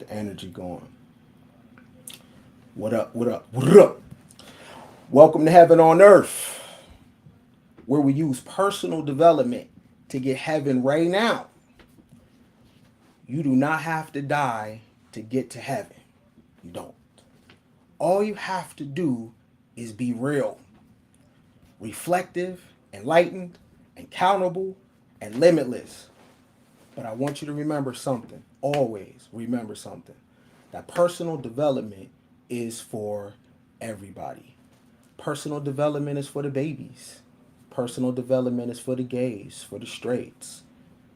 the energy going. What up? What up? What up? Welcome to Heaven on Earth, where we use personal development to get heaven right now. You do not have to die to get to heaven. You don't. All you have to do is be real, reflective, enlightened, accountable, and limitless. But I want you to remember something. Always remember something. That personal development is for everybody. Personal development is for the babies. Personal development is for the gays, for the straights.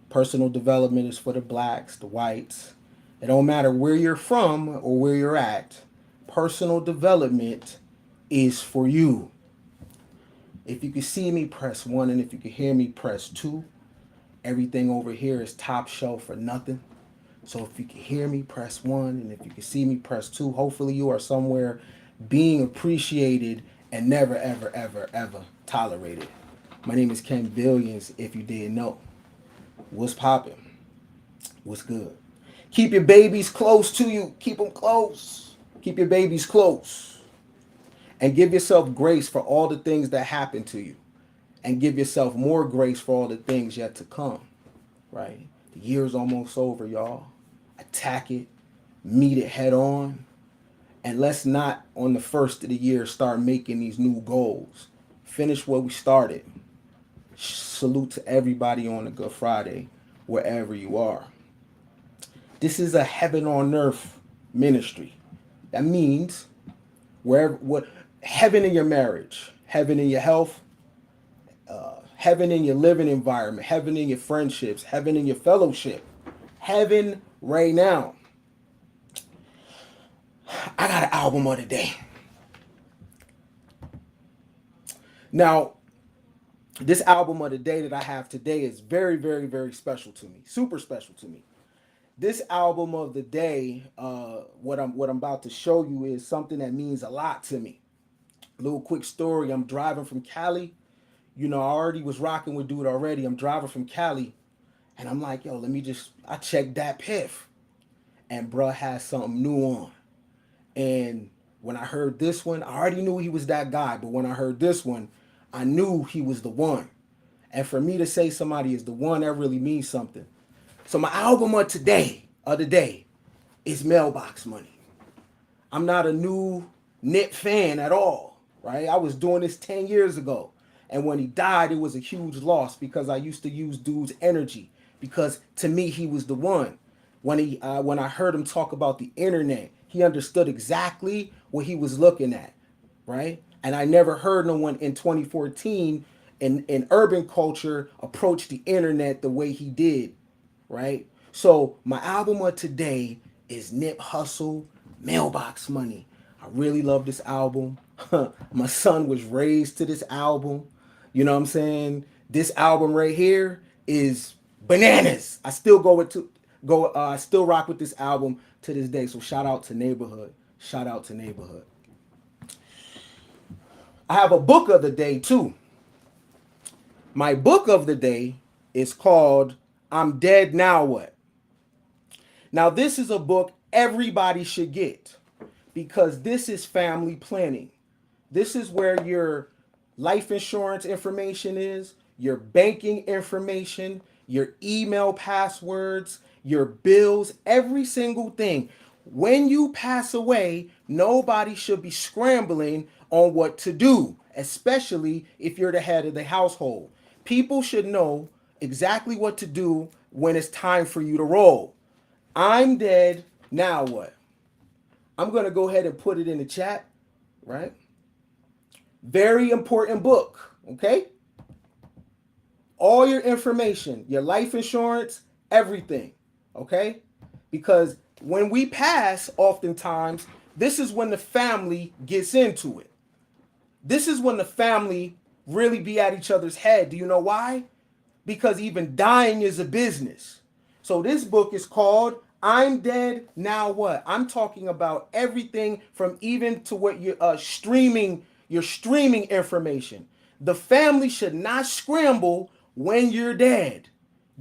Personal development is for the blacks, the whites. It don't matter where you're from or where you're at. Personal development is for you. If you can see me, press 1, and if you can hear me, press 2. Everything over here is top shelf for nothing. So if you can hear me, press 1, and if you can see me, press 2. Hopefully you are somewhere being appreciated and never, ever, ever, ever tolerated. My name is Ken Billions, if you didn't know. What's popping? What's good? Keep your babies close to you. Keep them close. Keep your babies close. And give yourself grace for all the things that happen to you. And give yourself more grace for all the things yet to come. Right? The year's almost over, y'all. Attack it. Meet it head on. And let's not, on the first of the year, start making these new goals. Finish what we started. Salute to everybody on a Good Friday, wherever you are. This is a heaven on earth ministry. That means wherever, what heaven in your marriage, heaven in your health, heaven in your living environment, heaven in your friendships, heaven in your fellowship, heaven right now. I got an album of the day. Now, this album of the day that I have today is very, very, very special to me. Super special to me. This album of the day, what I'm about to show you is something that means a lot to me. A little quick story. I'm driving from Cali. You know, I already was rocking with dude already. I'm driving from Cali, and I'm like, yo, I checked that piff, and bruh has something new on. And when I heard this one, I already knew he was that guy. But when I heard this one, I knew he was the one. And for me to say somebody is the one, that really means something. So my album of the day, is Mailbox Money. I'm not a new Nip fan at all, right? I was doing this 10 years ago. And when he died, it was a huge loss because I used to use dude's energy. Because to me, he was the one. When I heard him talk about the internet, he understood exactly what he was looking at, right? And I never heard no one in 2014 in urban culture approach the internet the way he did, right? So my album of today is Nip Hustle, Mailbox Money. I really love this album. My son was raised to this album. You know what I'm saying? This album right here is bananas. I still I still rock with this album to this day. So shout out to Neighborhood. Shout out to Neighborhood. I have a book of the day too. My book of the day is called I'm Dead Now What? Now this is a book everybody should get because this is family planning. This is where your life insurance information is, your banking information, your email passwords, your bills, every single thing. When you pass away, nobody should be scrambling on what to do, especially if you're the head of the household. People should know exactly what to do when it's time for you to roll. I'm dead, now what? I'm going to go ahead and put it in the chat, right? Very important book, okay? All your information, your life insurance, everything, okay? Because when we pass, oftentimes, this is when the family gets into it. This is when the family really be at each other's head. Do you know why? Because even dying is a business. So this book is called I'm Dead, Now What? I'm talking about everything from even to what you're streaming, your streaming information. The family should not scramble when you're dead.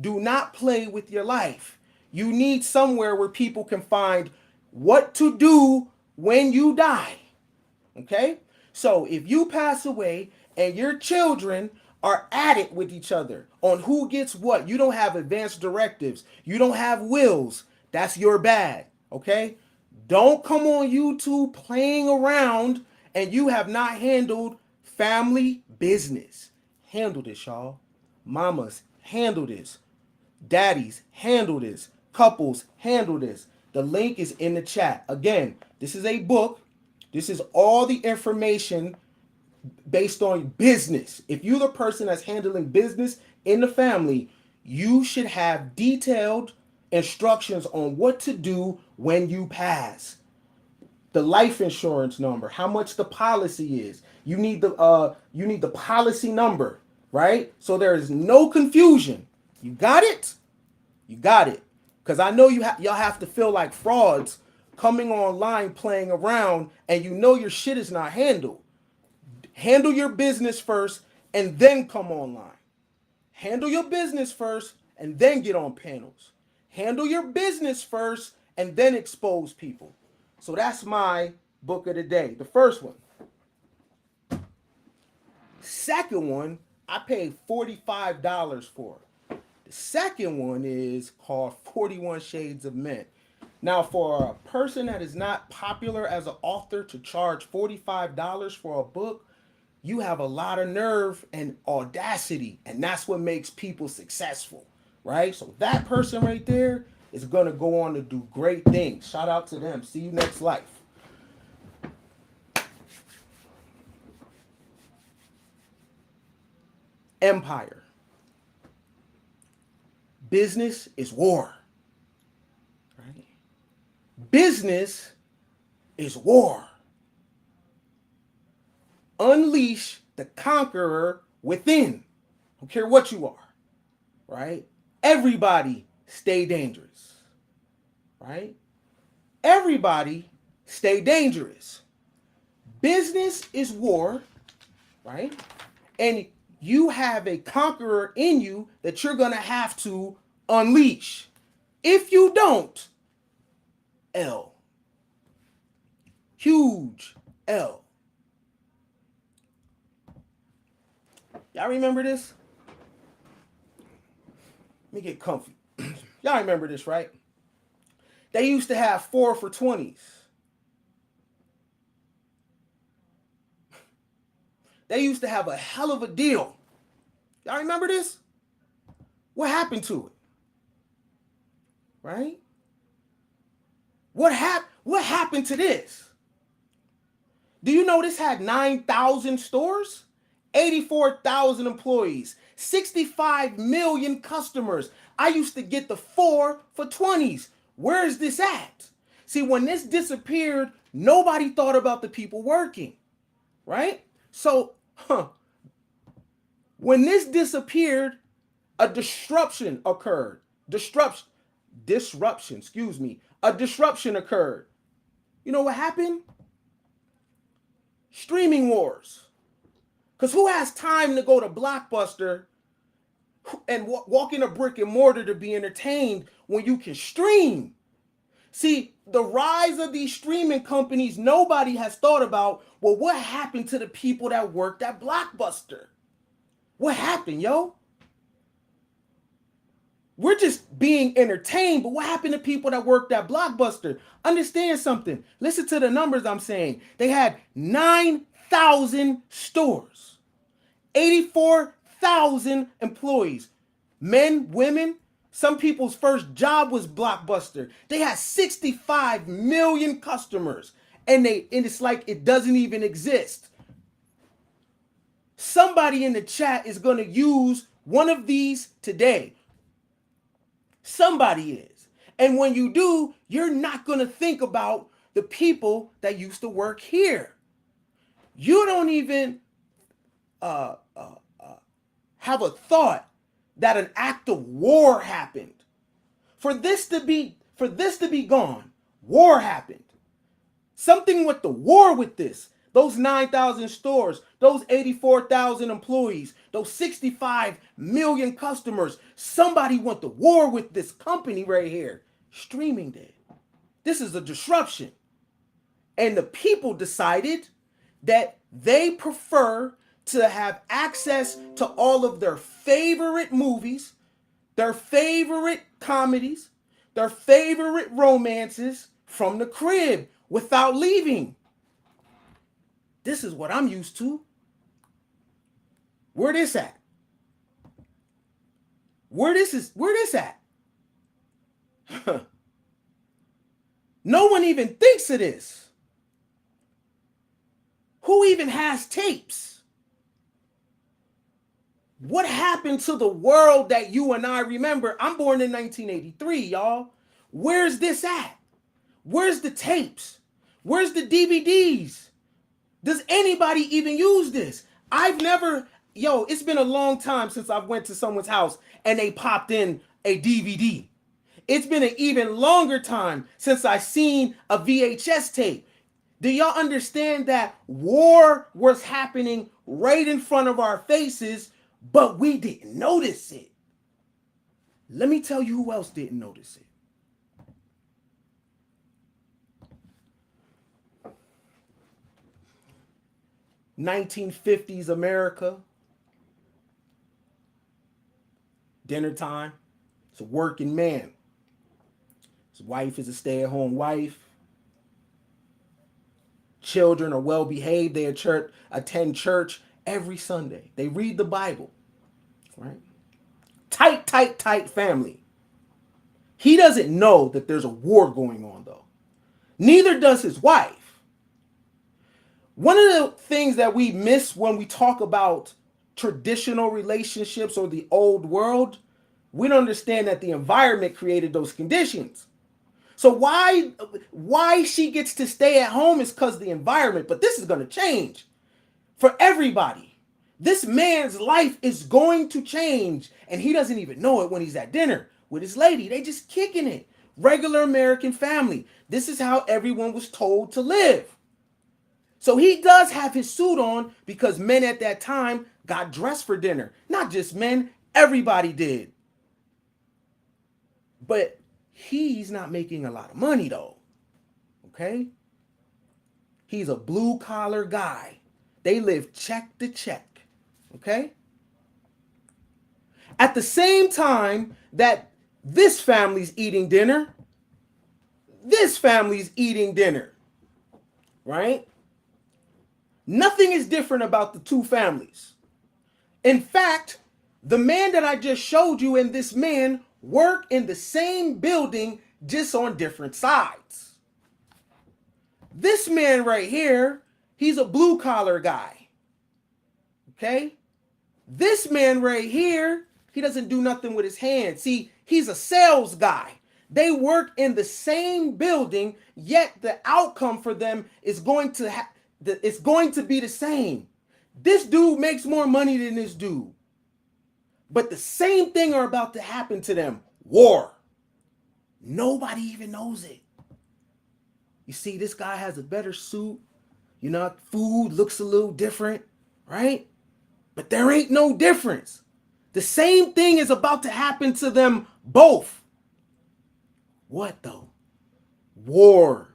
Do not play with your life. You need somewhere where people can find what to do when you die. Okay? So if you pass away and your children are at it with each other on who gets what, you don't have advanced directives, you don't have wills, that's your bad. Okay? Don't come on YouTube playing around and you have not handled family business. Handle this, y'all. Mamas, handle this. Daddies, handle this. Couples, handle this. The link is in the chat. Again, this is a book. This is all the information based on business. If you're the person that's handling business in the family, you should have detailed instructions on what to do when you pass. The life insurance number, how much the policy is. You need the policy number, right? So there is no confusion. You got it? You got it. Because I know y'all have to feel like frauds coming online playing around and you know your shit is not handled. Handle your business first and then come online. Handle your business first and then get on panels. Handle your business first and then expose people. So that's my book of the day. The first one. Second one, I paid $45 for. The second one is called 41 Shades of Men. Now, for a person that is not popular as an author to charge $45 for a book, you have a lot of nerve and audacity, and that's what makes people successful, right? So that person right there is going to go on to do great things. Shout out to them. See you next life. Empire. Business is war, right? Business is war. Unleash the conqueror within. Don't care what you are, right? Everybody stay dangerous, right? Everybody stay dangerous. Business is war, right? And you have a conqueror in you that you're going to have to unleash. If you don't, L. Huge L. Y'all remember this? Let me get comfy. Y'all remember this, right? They used to have 4 for 20s. They used to have a hell of a deal. Y'all remember this? What happened to it? Right? What happened to this? Do you know this had 9,000 stores? 84,000 employees, 65 million customers. I used to get the 4 for 20s. Where is this at? See, when this disappeared, nobody thought about the people working, right? So, when this disappeared, a disruption occurred. Disruption, excuse me. A disruption occurred. You know what happened? Streaming wars. Because who has time to go to Blockbuster and walk in a brick and mortar to be entertained when you can stream? See, the rise of these streaming companies, nobody has thought about, well, what happened to the people that worked at Blockbuster? What happened, yo? We're just being entertained, but what happened to people that worked at Blockbuster? Understand something. Listen to the numbers I'm saying. They had 9,000 stores, 84,000 employees, men, women. Some people's first job was Blockbuster. They had 65 million customers, and it's like it doesn't even exist. Somebody in the chat is going to use one of these today. Somebody is. And when you do, you're not going to think about the people that used to work here. You don't even have a thought that an act of war happened. For this to be gone, war happened. Something with the war with this. Those 9,000 stores, those 84,000 employees, those 65 million customers. Somebody went to war with this company right here. Streaming did. This is a disruption. And the people decided that they prefer to have access to all of their favorite movies, their favorite comedies, their favorite romances from the crib without leaving. This is what I'm used to. Where this at? Where this at? No one even thinks of this. Who even has tapes? What happened to the world that you and I remember? I'm born in 1983, y'all. Where's this at? Where's the tapes? Where's the DVDs? Does anybody even use this? It's been a long time since I've went to someone's house and they popped in a DVD. It's been an even longer time since I seen a VHS tape. Do y'all understand that war was happening right in front of our faces, but we didn't notice it? Let me tell you who else didn't notice it. 1950s America. Dinner time. It's a working man. His wife is a stay-at-home wife. Children are well behaved. They attend church every Sunday. They read the Bible. Right? Tight family. He doesn't know that there's a war going on, though. Neither does his wife. One of the things that we miss when we talk about traditional relationships or the old world, we don't understand that the environment created those conditions. So why she gets to stay at home is because of the environment, but this is going to change for everybody. This man's life is going to change, and he doesn't even know it when he's at dinner with his lady. They just kicking it. Regular American family. This is how everyone was told to live. So he does have his suit on because men at that time got dressed for dinner. Not just men, everybody did. But he's not making a lot of money though. Okay? He's a blue collar guy. They live check to check. Okay? At the same time that this family's eating dinner, this family's eating dinner. Right? Nothing is different about the two families. In fact, the man that I just showed you and this man work in the same building, just on different sides. This man right here, he's a blue collar guy. Okay? This man right here, he doesn't do nothing with his hands. See, he's a sales guy. They work in the same building, yet the outcome for them is going to be the same. This dude makes more money than this dude. But the same thing are about to happen to them. War. Nobody even knows it. You see, this guy has a better suit. You know, food looks a little different, right? But there ain't no difference. The same thing is about to happen to them both. What though? War.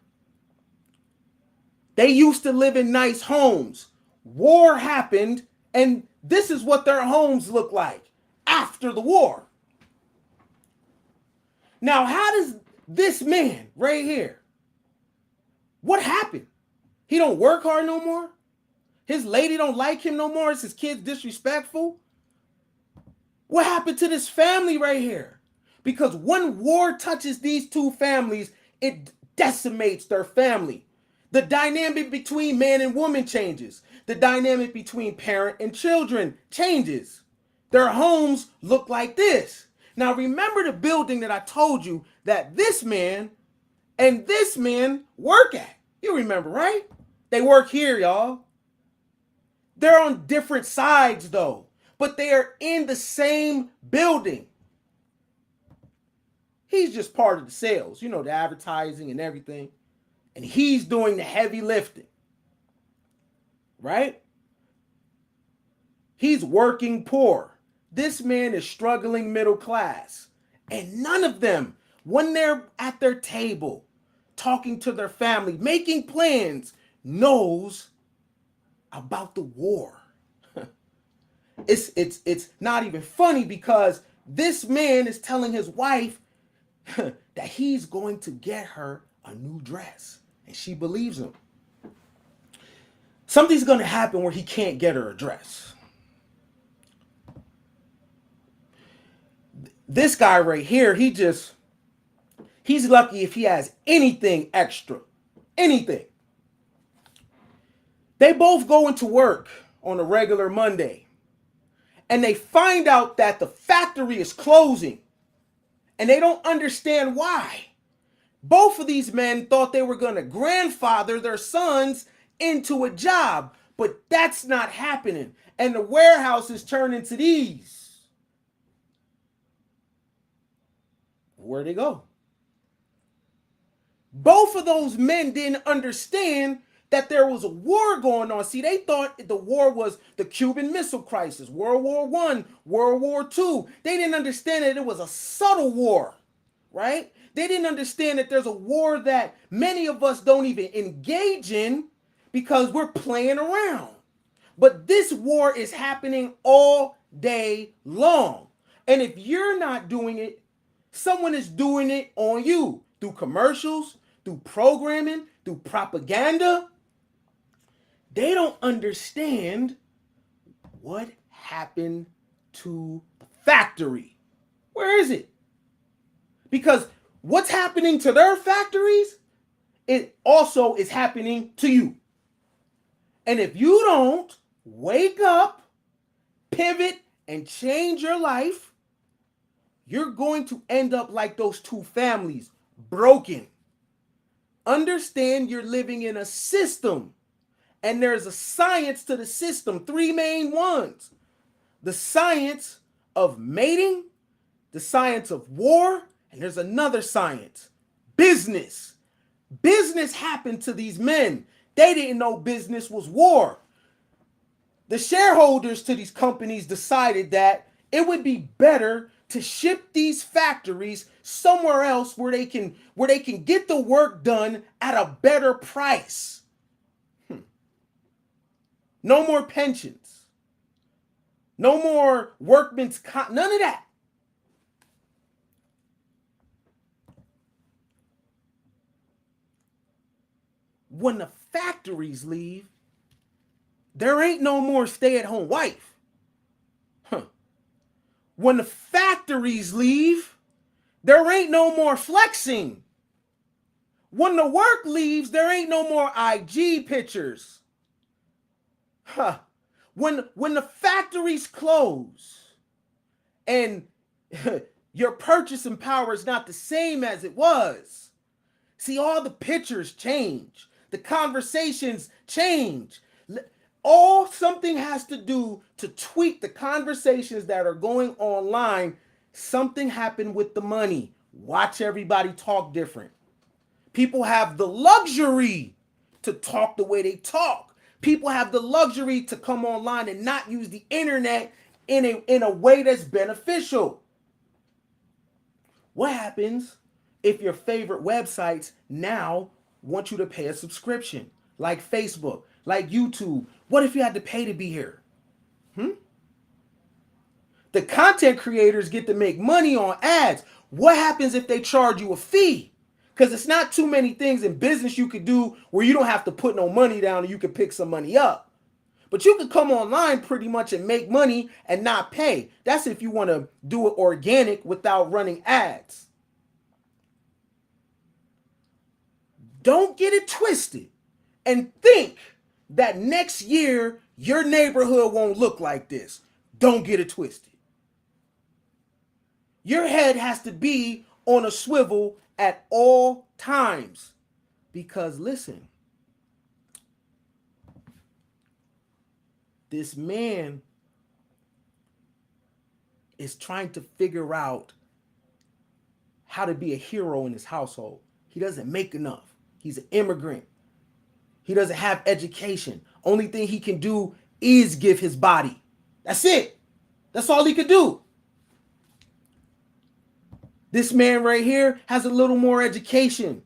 They used to live in nice homes. War happened, and this is what their homes look like after the war. Now, how does this man right here, what happened? He don't work hard no more? His lady don't like him no more? Is his kids disrespectful? What happened to this family right here? Because when war touches these two families, it decimates their family. The dynamic between man and woman changes. The dynamic between parent and children changes. Their homes look like this. Now remember the building that I told you that this man and this man work at. You remember, right? They work here, y'all. They're on different sides though, but they are in the same building. He's just part of the sales, you know, the advertising and everything. And he's doing the heavy lifting. Right? He's working poor. This man is struggling middle class. And none of them, when they're at their table, talking to their family, making plans, knows about the war. It's not even funny because this man is telling his wife that he's going to get her a new dress, and she believes him. Something's going to happen where he can't get her a dress. This guy right here, he's lucky if he has anything extra. Anything. They both go into work on a regular Monday, and they find out that the factory is closing, and they don't understand why. Both of these men thought they were going to grandfather their sons into a job, but that's not happening. And the warehouse is turning to these. Where'd they go? Both of those men didn't understand that there was a war going on. See, they thought the war was the Cuban Missile Crisis, World War I, World War II. They didn't understand that it was a subtle war, right? They didn't understand that there's a war that many of us don't even engage in because we're playing around. But this war is happening all day long. And if you're not doing it, someone is doing it on you through commercials, through programming, through propaganda. They don't understand what happened to the factory. Where is it? Because what's happening to their factories, it also is happening to you. And if you don't wake up, pivot, and change your life, you're going to end up like those two families, broken. Understand you're living in a system, and there's a science to the system, three main ones. The science of mating, the science of war, and there's another science, business. Business happened to these men. They didn't know business was war. The shareholders to these companies decided that it would be better to ship these factories somewhere else where they can get the work done at a better price. No more pensions. No more workman's comp, none of that. When the factories leave, there ain't no more stay-at-home wife. When the factories leave, there ain't no more flexing. When the work leaves, there ain't no more IG pictures. When the factories close and your purchasing power is not the same as it was. See, all the pictures change. The conversations change. All something has to do to tweak the conversations that are going online. Something happened with the money. Watch everybody talk different. People have the luxury to talk the way they talk. People have the luxury to come online and not use the internet in a way that's beneficial. What happens if your favorite websites now want you to pay a subscription, like Facebook, like YouTube? What if you had to pay to be here? The content creators get to make money on ads. What happens if they charge you a fee? Because it's not too many things in business you could do where you don't have to put no money down and you can pick some money up. But you could come online pretty much and make money and not pay. That's if you want to do it organic without running ads. Don't get it twisted and think that next year your neighborhood won't look like this. Don't get it twisted. Your head has to be on a swivel at all times. Because listen, this man is trying to figure out how to be a hero in his household. He doesn't make enough. He's an immigrant. He doesn't have education. Only thing he can do is give his body. That's it. That's all he could do. This man right here has a little more education.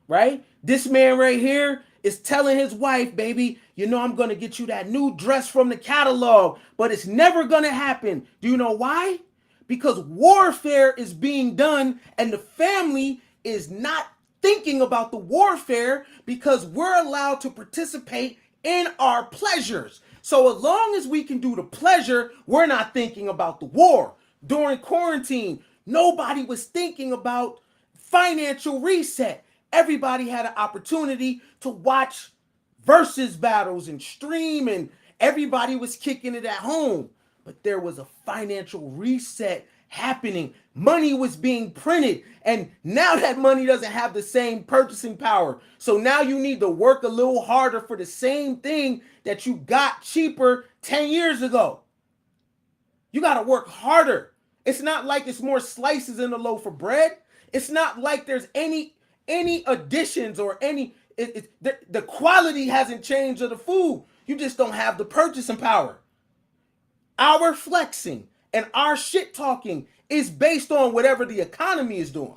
right? This man right here is telling his wife, baby, you know, I'm going to get you that new dress from the catalog, but it's never going to happen. Do you know why? Because warfare is being done and the family is not thinking about the warfare because we're allowed to participate in our pleasures. So as long as we can do the pleasure, we're not thinking about the war. During quarantine, nobody was thinking about financial reset. Everybody had an opportunity to watch versus battles and stream, and everybody was kicking it at home. But there was a financial reset happening. Money was being printed, and now that money doesn't have the same purchasing power. So now you need to work a little harder for the same thing that you got cheaper 10 years ago. You got to work harder. It's not like it's more slices in the loaf of bread. It's not like there's any additions or any the quality hasn't changed of the food. You just don't have the purchasing power. Our flexing and our shit talking is based on whatever the economy is doing.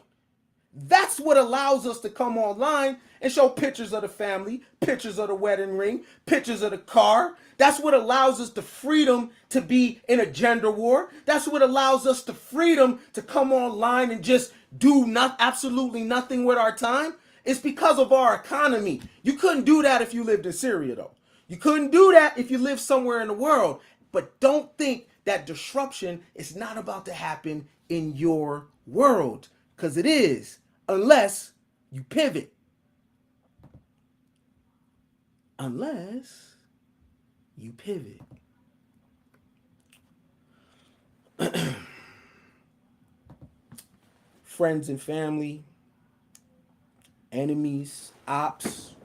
That's what allows us to come online and show pictures of the family, pictures of the wedding ring, pictures of the car. That's what allows us the freedom to be in a gender war. That's what allows us the freedom to come online and just do absolutely nothing with our time. It's because of our economy. You couldn't do that if you lived in Syria, though. You couldn't do that if you lived somewhere in the world. But don't think that disruption is not about to happen in your world, because it is, unless you pivot. Unless you pivot. Friends and family, enemies, ops,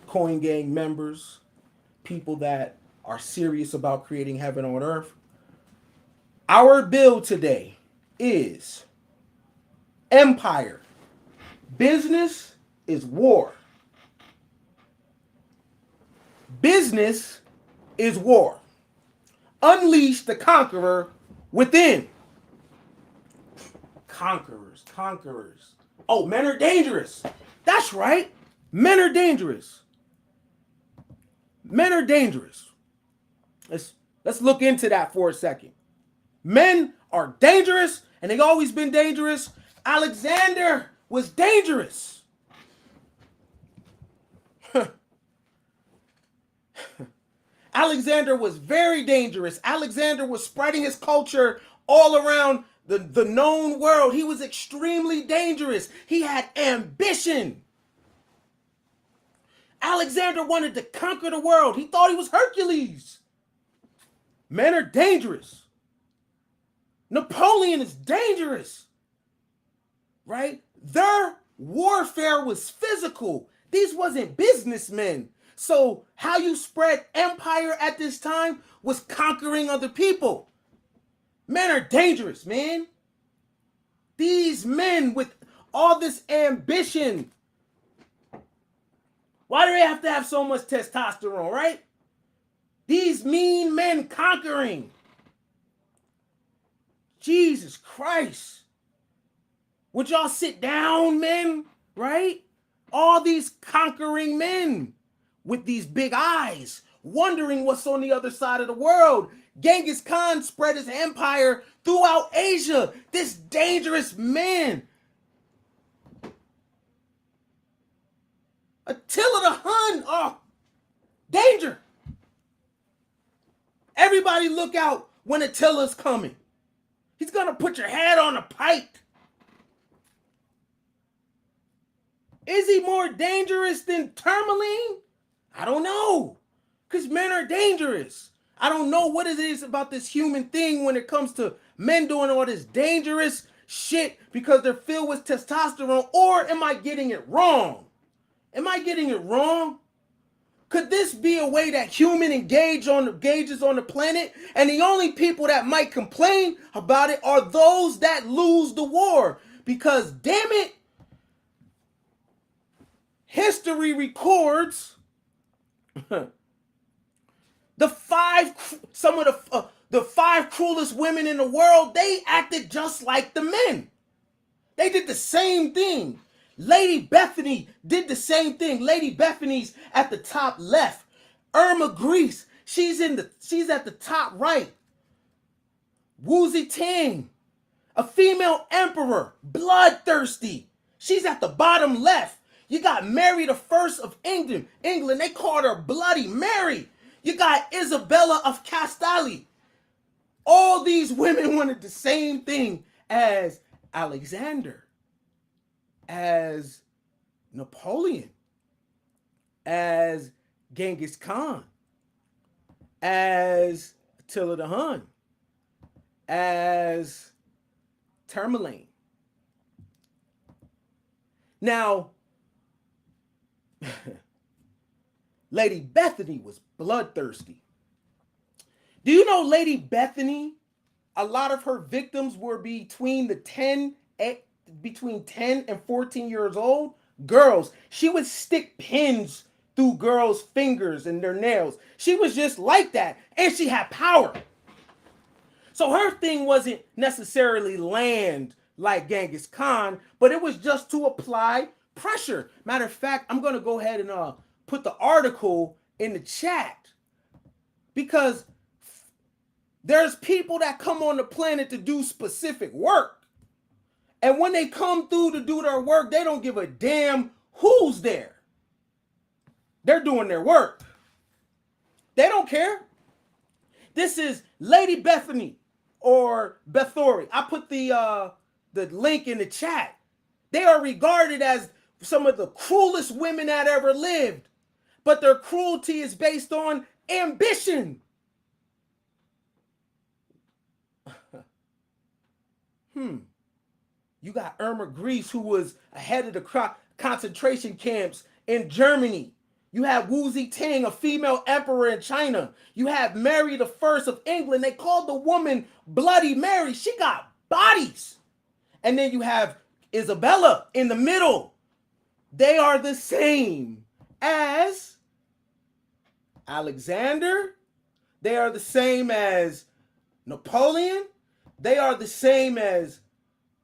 coin gang members, people that are serious about creating heaven on earth. Our bill today is empire. Business is war. Business is war. Unleash the conqueror within. Conquerors. Oh, men are dangerous. That's right. Men are dangerous. Men are dangerous. Let's look into that for a second. Men are dangerous, and they've always been dangerous. Alexander was dangerous. Alexander was very dangerous. Alexander was spreading his culture all around the known world. He was extremely dangerous. He had ambition. Alexander wanted to conquer the world. He thought he was Hercules. Men are dangerous. Napoleon is dangerous, right? Their warfare was physical. These wasn't businessmen. So how you spread empire at this time was conquering other people. Men are dangerous, man. These men with all this ambition. Why do they have to have so much testosterone, right? These mean men conquering. Jesus Christ. Would y'all sit down, men? Right? All these conquering men with these big eyes, wondering what's on the other side of the world. Genghis Khan spread his empire throughout Asia. This dangerous man. Attila the Hun. Oh, danger. Everybody look out when Attila's coming. He's going to put your head on a pike. Is he more dangerous than Tourmaline? I don't know. Because men are dangerous. I don't know what it is about this human thing when it comes to men doing all this dangerous shit because they're filled with testosterone. Or am I getting it wrong? Am I getting it wrong? Could this be a way that human engages on the planet? And the only people that might complain about it are those that lose the war. Because damn it, history records the five cruelest women in the world, they acted just like the men. They did the same thing. Lady Bethany did the same thing. Lady Bethany's at the top left. Irma Grease, she's at the top right. Woozy Ting, a female emperor, bloodthirsty. She's at the bottom left. You got Mary the First of England. They called her Bloody Mary. You got Isabella of Castile. All these women wanted the same thing as Alexander, as Napoleon, as Genghis Khan, as Attila the Hun, as Tamerlane. Now, Lady Bethany was bloodthirsty. Do you know Lady Bethany, a lot of her victims were between 10 and 14 years old? Girls. She would stick pins through girls' fingers and their nails. She was just like that. And she had power. So her thing wasn't necessarily land like Genghis Khan, but it was just to apply pressure. Matter of fact, I'm going to go ahead and put the article in the chat, because there's people that come on the planet to do specific work. And when they come through to do their work, they don't give a damn who's there. They're doing their work. They don't care. This is Lady Bethany or Bethori. I put the link in the chat. They are regarded as some of the cruelest women that ever lived. But their cruelty is based on ambition. You got Irma Grease, who was ahead of the concentration camps in Germany. You have Woozy Ting, a female emperor in China. You have Mary the First of England. They called the woman Bloody Mary. She got bodies. And then you have Isabella in the middle. They are the same as Alexander. They are the same as Napoleon. They are the same as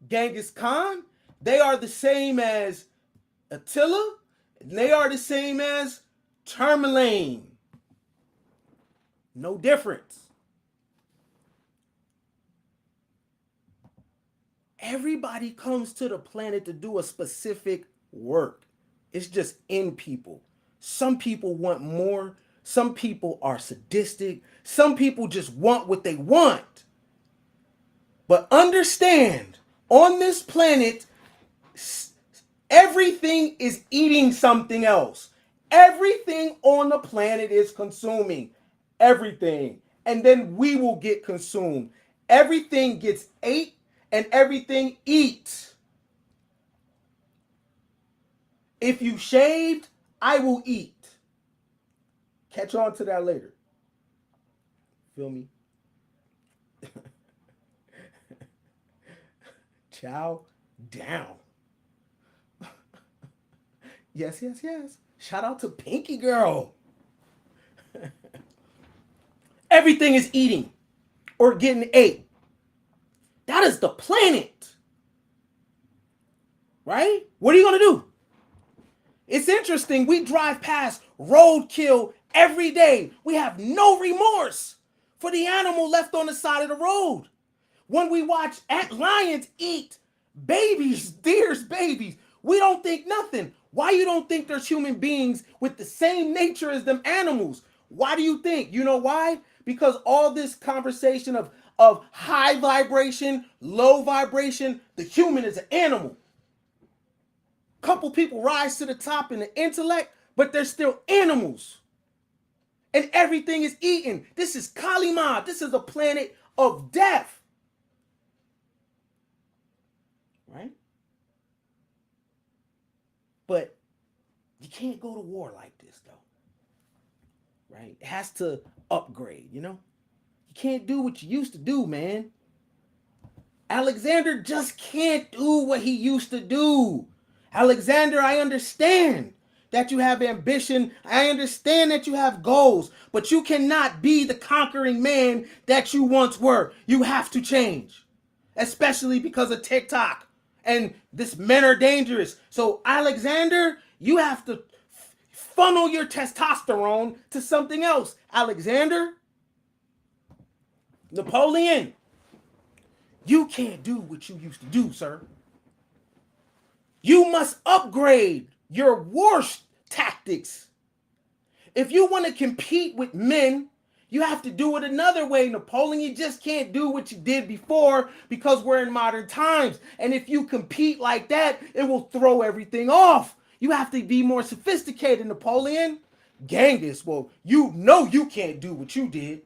Genghis Khan. They are the same as Attila. They are the same as Tamerlane. No difference. Everybody comes to the planet to do a specific work. It's just in people. Some people want more. Some people are sadistic. Some people just want what they want. But understand, on this planet, everything is eating something else. Everything on the planet is consuming everything. And then we will get consumed. Everything gets ate and everything eats. If you shaved, I will eat. Catch on to that later. Feel me? Chow down. Yes. Shout out to Pinky Girl. Everything is eating or getting ate. That is the planet. Right? What are you going to do? It's interesting. We drive past roadkill every day. We have no remorse for the animal left on the side of the road. When we watch lions eat babies, deer's babies, we don't think nothing. Why you don't think there's human beings with the same nature as them animals? Why do you think? You know why? Because all this conversation of high vibration, low vibration, the human is an animal. Couple people rise to the top in the intellect, but they're still animals. And everything is eaten. This is Kalima. This is a planet of death. Right? But you can't go to war like this, though. Right? It has to upgrade, you know? You can't do what you used to do, man. Alexander just can't do what he used to do. Alexander, I understand that you have ambition. I understand that you have goals, but you cannot be the conquering man that you once were. You have to change, especially because of TikTok And this men are dangerous. So Alexander, you have to funnel your testosterone to something else. Alexander, Napoleon, you can't do what you used to do, sir. You must upgrade your war tactics. If you want to compete with men, you have to do it another way, Napoleon. You just can't do what you did before because we're in modern times. And if you compete like that, it will throw everything off. You have to be more sophisticated, Napoleon. Genghis, well, you know you can't do what you did.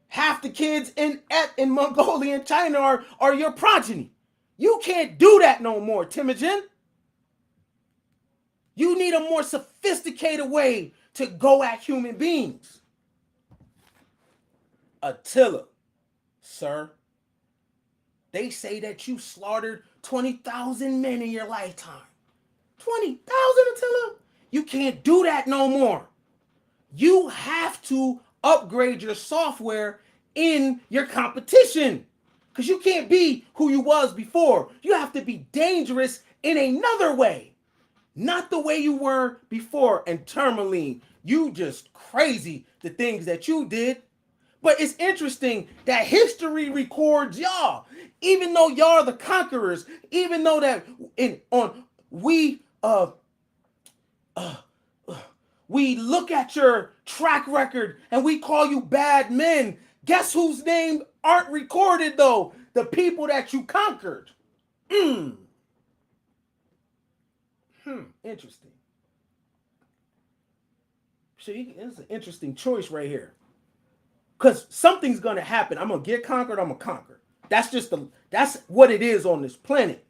Half the kids in Mongolia and China are your progeny. You can't do that no more, Temujin. You need a more sophisticated way to go at human beings. Attila, sir, they say that you slaughtered 20,000 men in your lifetime. 20,000, Attila? You can't do that no more. You have to upgrade your software in your competition. Because you can't be who you was before. You have to be dangerous in another way. Not the way you were before. And Tourmaline, you just crazy the things that you did. But it's interesting that history records y'all. Even though y'all are the conquerors, even though that we look at your track record and we call you bad men. Guess whose name aren't recorded though? The people that you conquered. Interesting. See, it's an interesting choice right here. Because something's gonna happen. I'm gonna get conquered, I'm gonna conquer. That's what it is on this planet.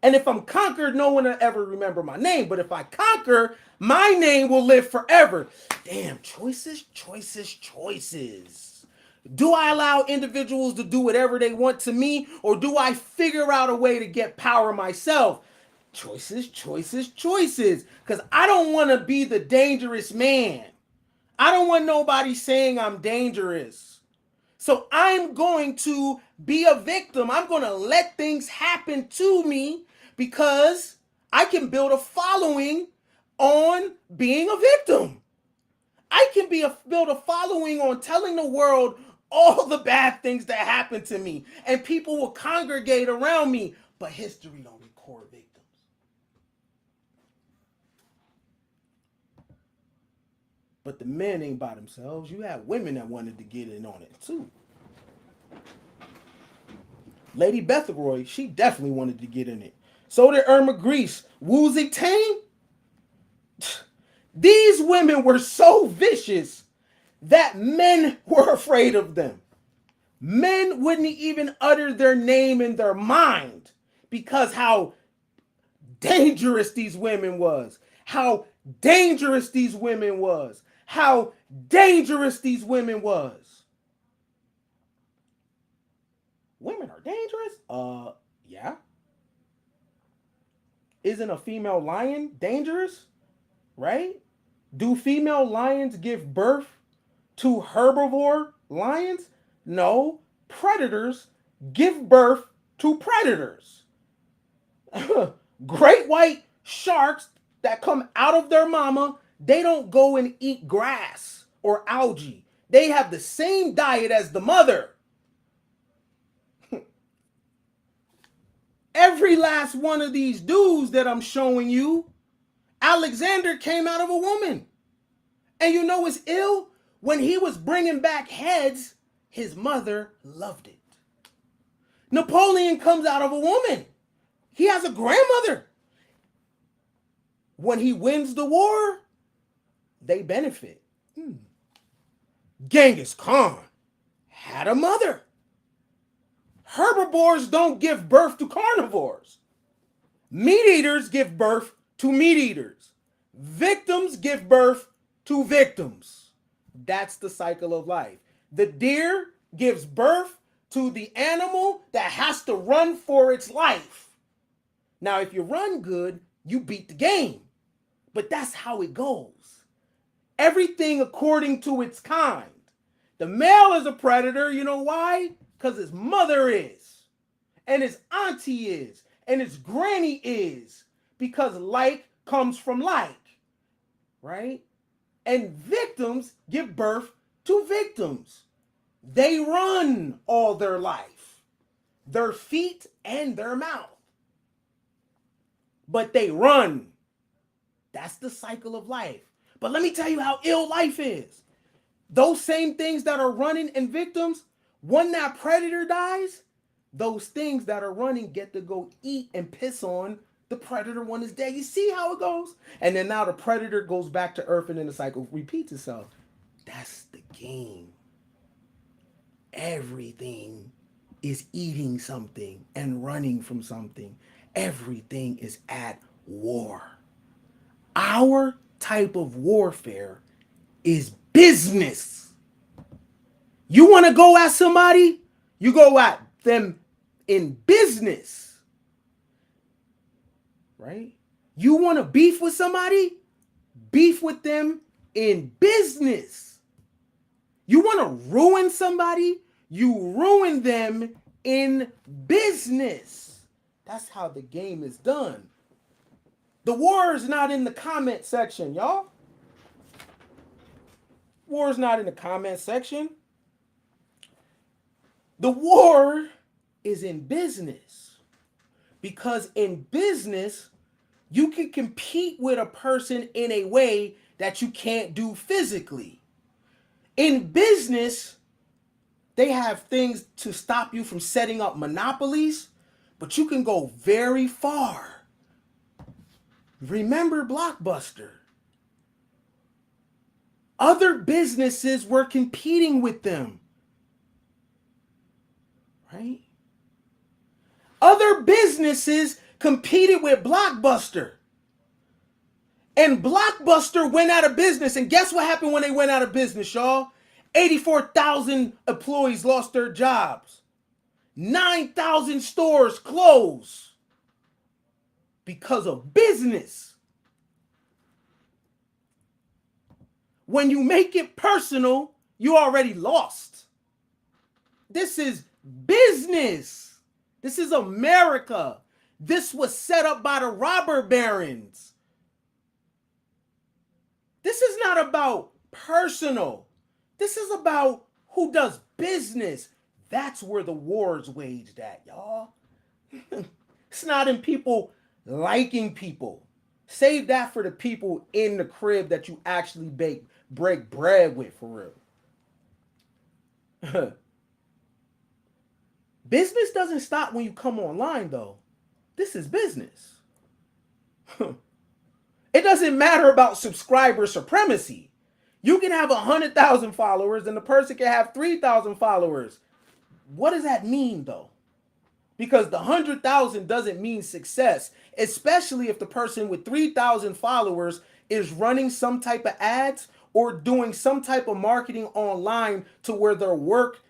And if I'm conquered, no one will ever remember my name. But if I conquer, my name will live forever. Damn, choices, choices, choices. Do I allow individuals to do whatever they want to me? Or do I figure out a way to get power myself? Choices, choices, choices. Because I don't want to be the dangerous man. I don't want nobody saying I'm dangerous. So I'm going to be a victim. I'm going to let things happen to me because I can build a following on being a victim. I can build a following on telling the world all the bad things that happen to me, and people will congregate around me, but history don't record victims. But the men ain't by themselves. You had women that wanted to get in on it too. Lady Bethroy, she definitely wanted to get in it. So did Irma Grease. Wu Zitang. These women were so vicious that men were afraid of them. Men wouldn't even utter their name in their mind because how dangerous these women was. How dangerous these women was. How dangerous these women was. Women are dangerous? Yeah. Isn't a female lion dangerous? Right? Do female lions give birth to herbivore lions? No. Predators give birth to predators. Great white sharks that come out of their mama, they don't go and eat grass or algae. They have the same diet as the mother. Every last one of these dudes that I'm showing you, Alexander came out of a woman. And you know what's ill? When he was bringing back heads, his mother loved it. Napoleon comes out of a woman. He has a grandmother. When he wins the war, they benefit. Genghis Khan had a mother. Herbivores don't give birth to carnivores. Meat eaters give birth to meat eaters. Victims give birth to victims. That's the cycle of life. The deer gives birth to the animal that has to run for its life. Now, if you run good, you beat the game. But that's how it goes. Everything according to its kind. The male is a predator. You know why? Because his mother is, and his auntie is, and his granny is, because like comes from like, right? And victims give birth to victims. They run all their life, their feet and their mouth. But they run. That's the cycle of life. But let me tell you how ill life is. Those same things that are running and victims, when that predator dies, those things that are running get to go eat and piss on the predator when it's dead. You see how it goes? And then now the predator goes back to earth and then the cycle repeats itself. That's the game. Everything is eating something and running from something. Everything is at war. Our type of warfare is business. You want to go at somebody? You go at them in business. Right? You want to beef with somebody? Beef with them in business. You want to ruin somebody? You ruin them in business. That's how the game is done. The war is not in the comment section, y'all. War is not in the comment section. The war is in business. Because in business, you can compete with a person in a way that you can't do physically. In business, they have things to stop you from setting up monopolies, but you can go very far. Remember Blockbuster. Other businesses were competing with them. Right? Other businesses competed with Blockbuster. And Blockbuster went out of business. And guess what happened when they went out of business, y'all? 84,000 employees lost their jobs. 9,000 stores closed because of business. When you make it personal, you already lost. This is business. This is America. This was set up by the robber barons. This is not about personal. This is about who does business. That's where the war is waged at, y'all. It's not in people liking people. Save that for the people in the crib that you actually break bread with, for real. Business doesn't stop when you come online, though. This is business. It doesn't matter about subscriber supremacy. You can have 100,000 followers and the person can have 3,000 followers. What does that mean, though? Because the 100,000 doesn't mean success, especially if the person with 3,000 followers is running some type of ads or doing some type of marketing online to where their work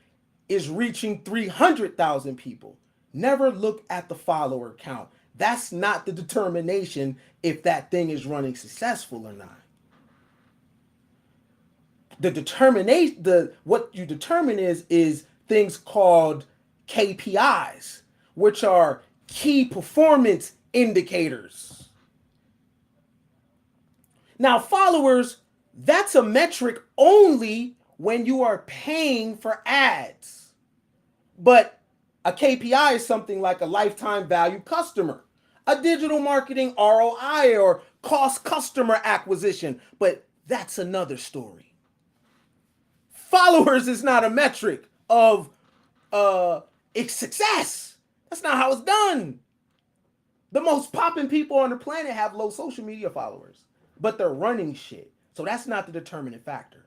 is reaching 300,000 people. Never look at the follower count. That's not the determination if that thing is running successful or not. The determination, what you determine is things called KPIs, which are key performance indicators. Now, followers, that's a metric only when you are paying for ads. But a KPI is something like a lifetime value customer, a digital marketing ROI or cost customer acquisition. But that's another story. Followers is not a metric of its success. That's not how it's done. The most popping people on the planet have low social media followers, but they're running shit. So that's not the determining factor.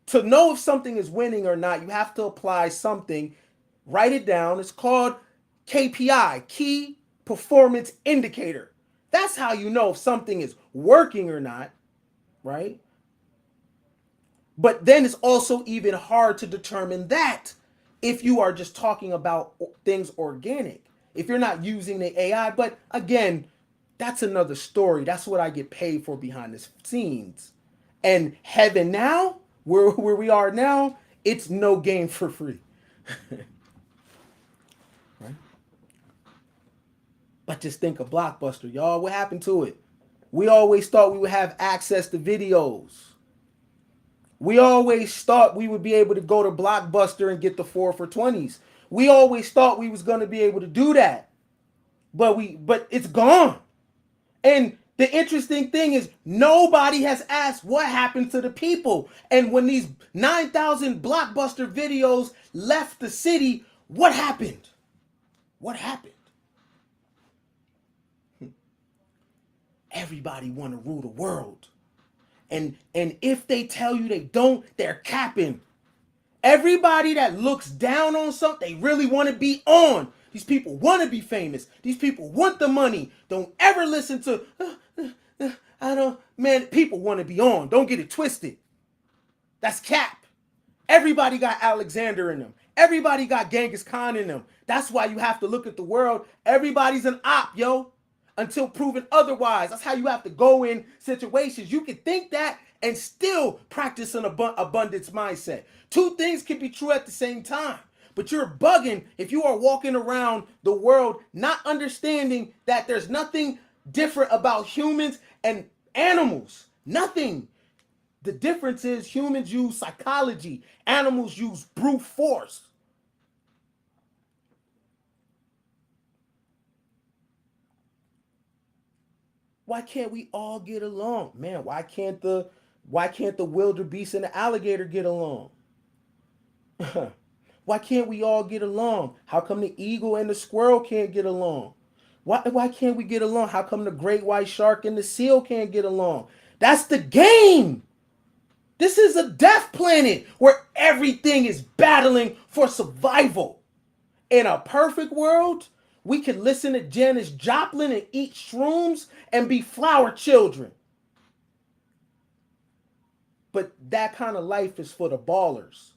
To know if something is winning or not, you have to apply something. Write it down. It's called KPI, key performance indicator. That's how you know if something is working or not, right? But then it's also even hard to determine that if you are just talking about things organic, if you're not using the AI. But again, that's another story. That's what I get paid for behind the scenes. And heaven now, where we are now, it's no game for free. Right? But just think of Blockbuster, y'all. What happened to it? We always thought we would have access to videos. We always thought we would be able to go to Blockbuster and get the 4 for 20s. We always thought we was going to be able to do that. But it's gone. And the interesting thing is nobody has asked what happened to the people. And when these 9,000 Blockbuster videos left the city, what happened? What happened? Everybody want to rule the world. And if they tell you they don't, they're capping. Everybody that looks down on something, they really want to be on. These people want to be famous. These people want the money. Don't ever listen to, man, people want to be on. Don't get it twisted. That's cap. Everybody got Alexander in them. Everybody got Genghis Khan in them. That's why you have to look at the world. Everybody's an op, yo. Until proven otherwise. That's how you have to go in situations. You can think that and still practice an abundance mindset. Two things can be true at the same time. But you're bugging if you are walking around the world not understanding that there's nothing different about humans and animals. Nothing. The difference is humans use psychology. Animals use brute force. Why can't we all get along? Man, why can't the wildebeest and the alligator get along? Why can't we all get along? How come the eagle and the squirrel can't get along? Why can't we get along? How come the great white shark and the seal can't get along? That's the game. This is a death planet where everything is battling for survival. In a perfect world, we could listen to Janis Joplin and eat shrooms and be flower children. But that kind of life is for the ballers.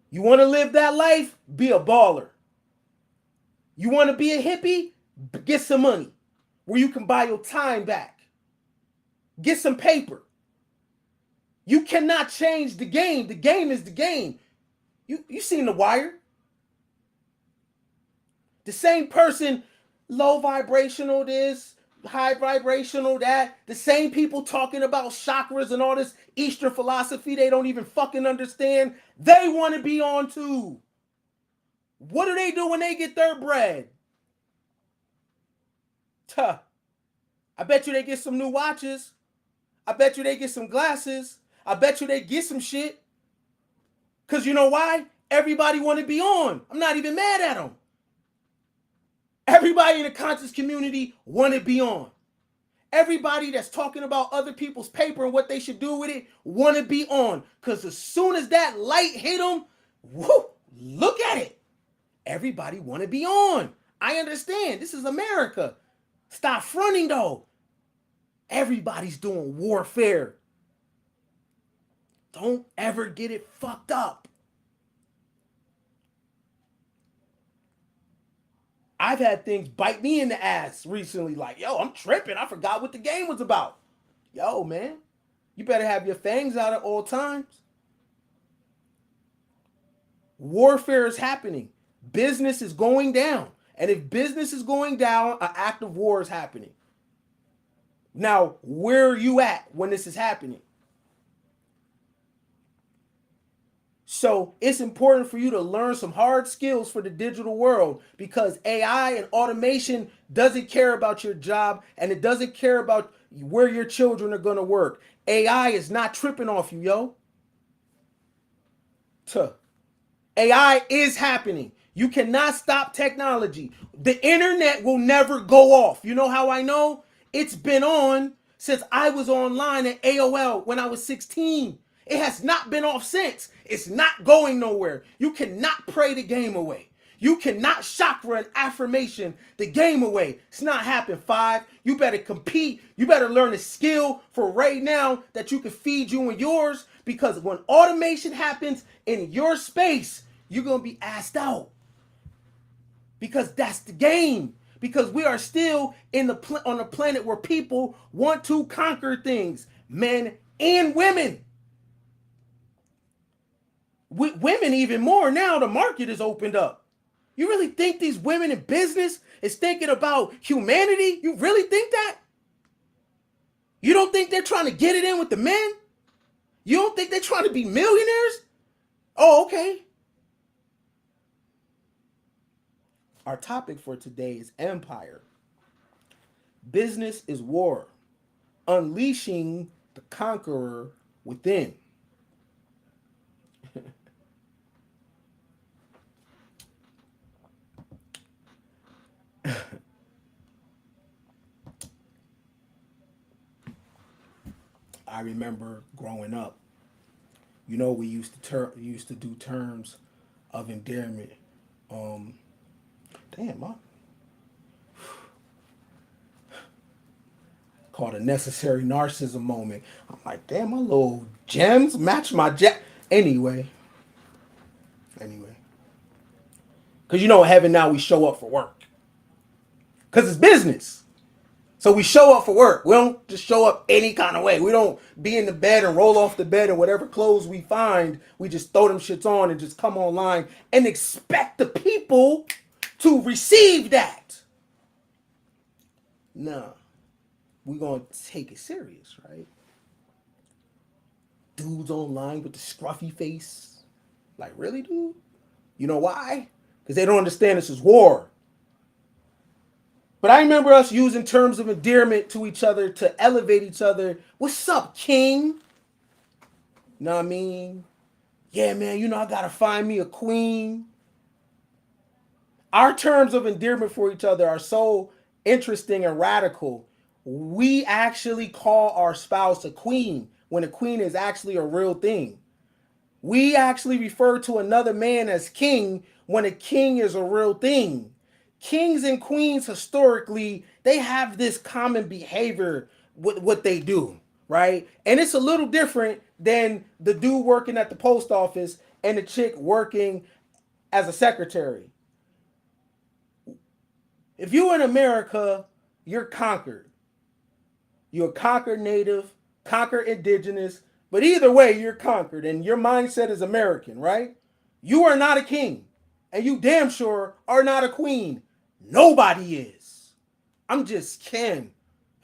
You want to live that life? Be a baller. You want to be a hippie? Get some money where you can buy your time back. Get some paper. You cannot change the game. The game is the game. You seen The Wire? The same person, low vibrational this, high vibrational that. The same people talking about chakras and all this Eastern philosophy they don't even fucking understand. They want to be on too. What do they do when they get their bread? Tuh. I bet you they get some new watches. I bet you they get some glasses. I bet you they get some shit. Because you know why? Everybody want to be on. I'm not even mad at them. Everybody in the conscious community want to be on. Everybody that's talking about other people's paper and what they should do with it want to be on. Because as soon as that light hit them, whoo, look at it. Everybody want to be on. I understand. This is America. Stop fronting though. Everybody's doing warfare. Don't ever get it fucked up. I've had things bite me in the ass recently. Like, yo, I'm tripping. I forgot what the game was about. Yo, man, you better have your fangs out at all times. Warfare is happening. Business is going down. And if business is going down, an act of war is happening. Now, where are you at when this is happening? So it's important for you to learn some hard skills for the digital world because AI and automation doesn't care about your job and it doesn't care about where your children are going to work. AI is not tripping off you, yo. Tuh. AI is happening. You cannot stop technology. The internet will never go off. You know how I know? It's been on since I was online at AOL when I was 16. It has not been off since. It's not going nowhere. You cannot pray the game away. You cannot chakra and affirmation the game away. It's not happening, 5. You better compete. You better learn a skill for right now that you can feed you and yours because when automation happens in your space, you're going to be asked out. Because that's the game. Because we are still on a planet where people want to conquer things, men and women. women even more now. The market is opened up. You really think these women in business is thinking about humanity? You really think that? You don't think they're trying to get it in with the men? You don't think they're trying to be millionaires? Oh, okay. Our topic for today is empire. Business is war. Unleashing the conqueror within. I remember growing up, we used to do terms of endearment. Um, damn, I called a necessary narcissism moment. I'm like, damn, my little gems match my jet. Anyway, because heaven now we show up for work because it's business. So we show up for work. We don't just show up any kind of way. We don't be in the bed and roll off the bed and whatever clothes we find, we just throw them shits on and just come online and expect the people to receive that. Nah, we gonna take it serious, right? Dudes online with the scruffy face. Like, really, dude? You know why? Because they don't understand this is war. But I remember us using terms of endearment to each other to elevate each other. What's up, king? Know what I mean? Yeah, man, I gotta find me a queen. Our terms of endearment for each other are so interesting and radical. We actually call our spouse a queen when a queen is actually a real thing. We actually refer to another man as king when a king is a real thing. Kings and queens historically, they have this common behavior with what they do, right? And it's a little different than the dude working at the post office and the chick working as a secretary. If you're in America, you're conquered. You're conquered native, conquered indigenous, but either way, you're conquered and your mindset is American, right? You are not a king, and you damn sure are not a queen. Nobody is. I'm just Ken.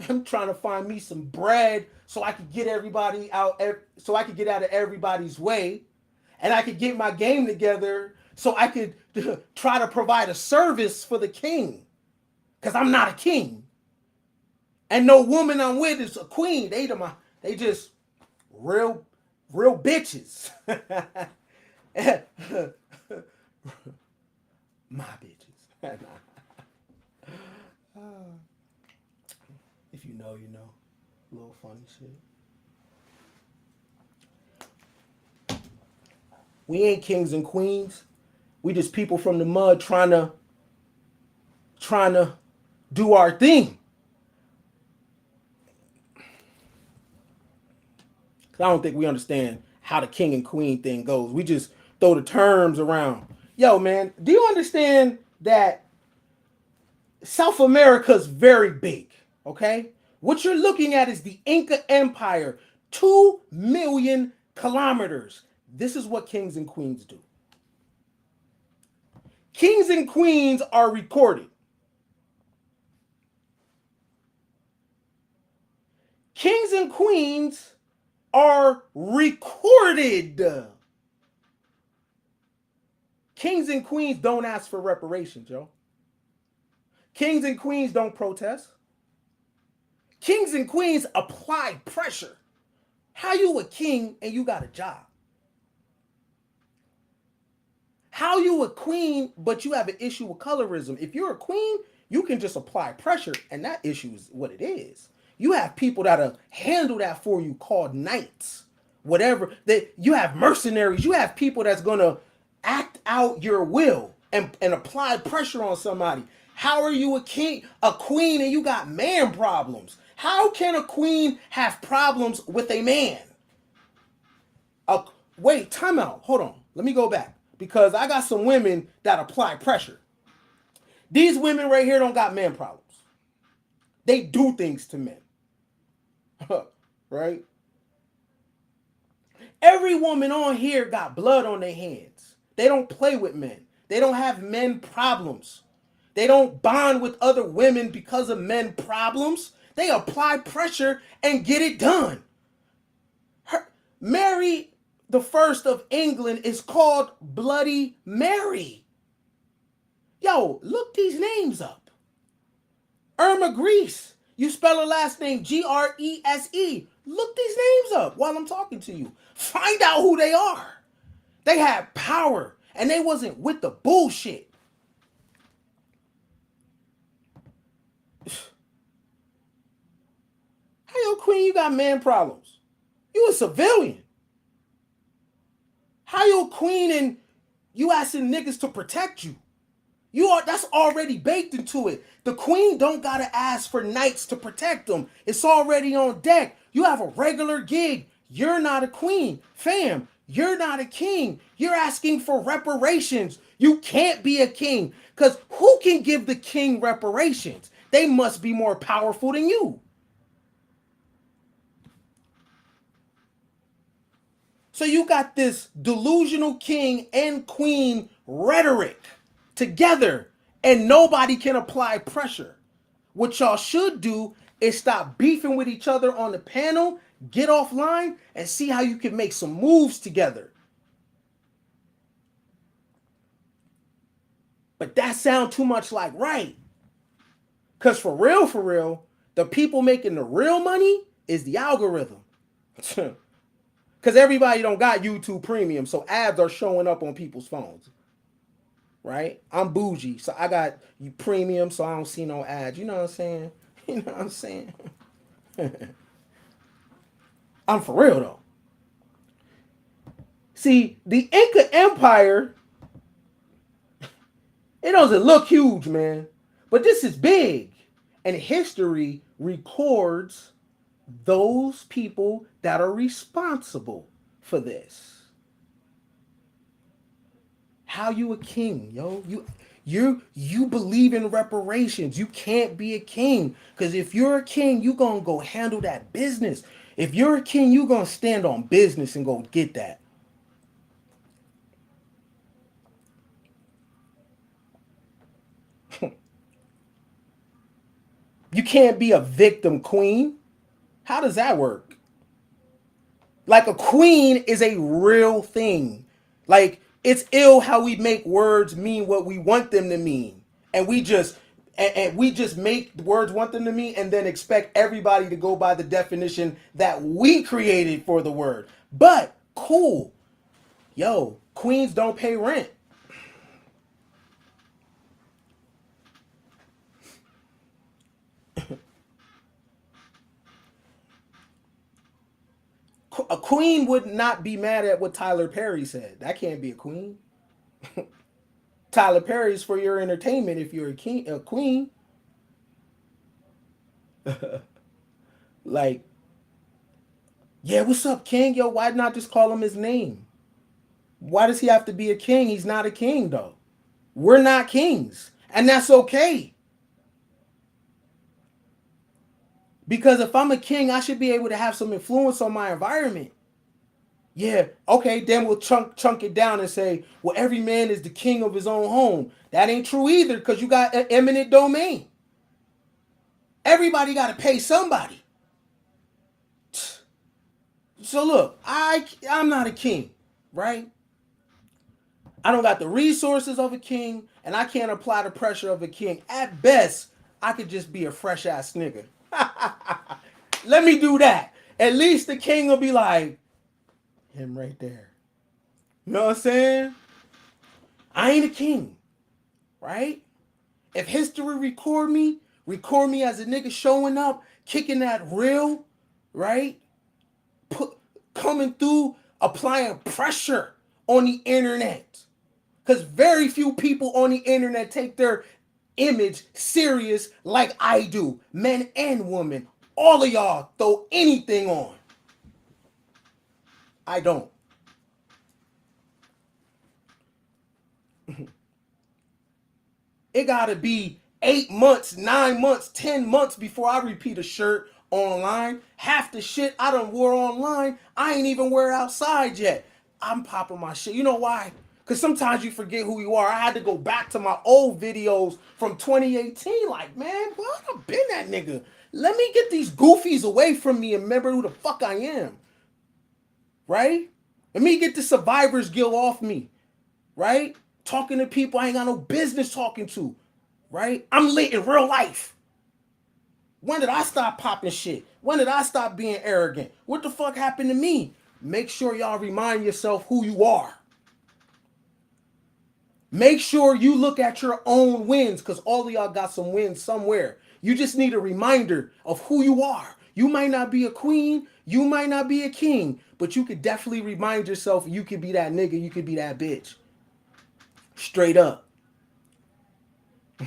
I'm trying to find me some bread so I could get everybody out, so I could get out of everybody's way, and I could get my game together so I could try to provide a service for the king. Because I'm not a king. And no woman I'm with is a queen. They just real bitches. My bitches. If you know, you know. A little funny shit. We ain't kings and queens. We just people from the mud trying to do our thing. I don't think we understand how the king and queen thing goes. We just throw the terms around. Yo, man, do you understand that South America is very big? Okay? What you're looking at is the Inca Empire, 2 million kilometers. This is what kings and queens do. Kings and queens are recorded. Kings and queens are recorded. Kings and queens don't ask for reparations, yo. Kings and queens don't protest. Kings and queens apply pressure. How you a king and you got a job? How you a queen but you have an issue with colorism? If you're a queen, you can just apply pressure and that issue is what it is. You have people that'll handle that for you called knights. Whatever. That you have mercenaries. You have people that's gonna act out your will and apply pressure on somebody. How are you a queen and you got man problems? How can a queen have problems with a man? Wait, time out. Hold on. Let me go back. Because I got some women that apply pressure. These women right here don't got man problems. They do things to men. Right? Every woman on here got blood on their hands. They don't play with men. They don't have men problems. They don't bond with other women because of men problems. They apply pressure and get it done. Mary the First of England is called Bloody Mary. Yo, look these names up. Irma Grease. You spell her last name Grese. Look these names up while I'm talking to you. Find out who they are. They had power and they wasn't with the bullshit. How your queen, you got man problems? You a civilian. How your queen and you asking niggas to protect you? That's already baked into it. The queen don't gotta ask for knights to protect them. It's already on deck. You have a regular gig. You're not a queen. Fam, you're not a king. You're asking for reparations. You can't be a king. Because who can give the king reparations? They must be more powerful than you. So you got this delusional king and queen rhetoric together, and nobody can apply pressure. What y'all should do is stop beefing with each other on the panel, get offline, and see how you can make some moves together. But that sounds too much like right. Because for real, the people making the real money is the algorithm. Because everybody don't got YouTube Premium, so ads are showing up on people's phones. Right? I'm bougie, so I got you premium, so I don't see no ads. You know what I'm saying? You know what I'm saying? I'm for real though. See, the Inca Empire, it doesn't look huge, man. But this is big. And history records those people that are responsible for this. How you a king, yo? You believe in reparations. You can't be a king. Because if you're a king, you gonna go handle that business. If you're a king, you gonna stand on business and go get that. You can't be a victim queen. How does that work? Like a queen is a real thing. Like it's ill how we make words mean what we want them to mean. And we just make words want them to mean and then expect everybody to go by the definition that we created for the word. But cool. Yo, queens don't pay rent. A queen would not be mad at what Tyler Perry said. That can't be a queen. Tyler Perry's for your entertainment if you're a queen. Like, yeah, what's up, king? Yo, why not just call him his name? Why does he have to be a king? He's not a king, though. We're not kings. And that's okay. Because if I'm a king, I should be able to have some influence on my environment. Yeah, okay, then we'll chunk it down and say, well, every man is the king of his own home. That ain't true either, because you got an eminent domain. Everybody got to pay somebody. So look, I'm not a king, right? I don't got the resources of a king, and I can't apply the pressure of a king. At best, I could just be a fresh ass nigga. Let me do that. At least the king will be like, him right there. You know what I'm saying? I ain't a king, right? If history record me as a nigga showing up, kicking that real, right? Coming through, applying pressure on the internet. Because very few people on the internet take their image serious like I do. Men and women. All of y'all throw anything on. I don't. It gotta be 8 months, 9 months, 10 months before I repeat a shirt online. Half the shit I done wore online, I ain't even wear outside yet. I'm popping my shit. You know why? Because sometimes you forget who you are. I had to go back to my old videos from 2018. Like, man, what? I've been that nigga. Let me get these goofies away from me and remember who the fuck I am. Right? Let me get the survivor's guilt off me. Right? Talking to people I ain't got no business talking to. Right? I'm lit in real life. When did I stop popping shit? When did I stop being arrogant? What the fuck happened to me? Make sure y'all remind yourself who you are. Make sure you look at your own wins, because all of y'all got some wins somewhere. You just need a reminder of who you are. You might not be a queen, you might not be a king, but you could definitely remind yourself you could be that nigga, you could be that bitch. Straight up.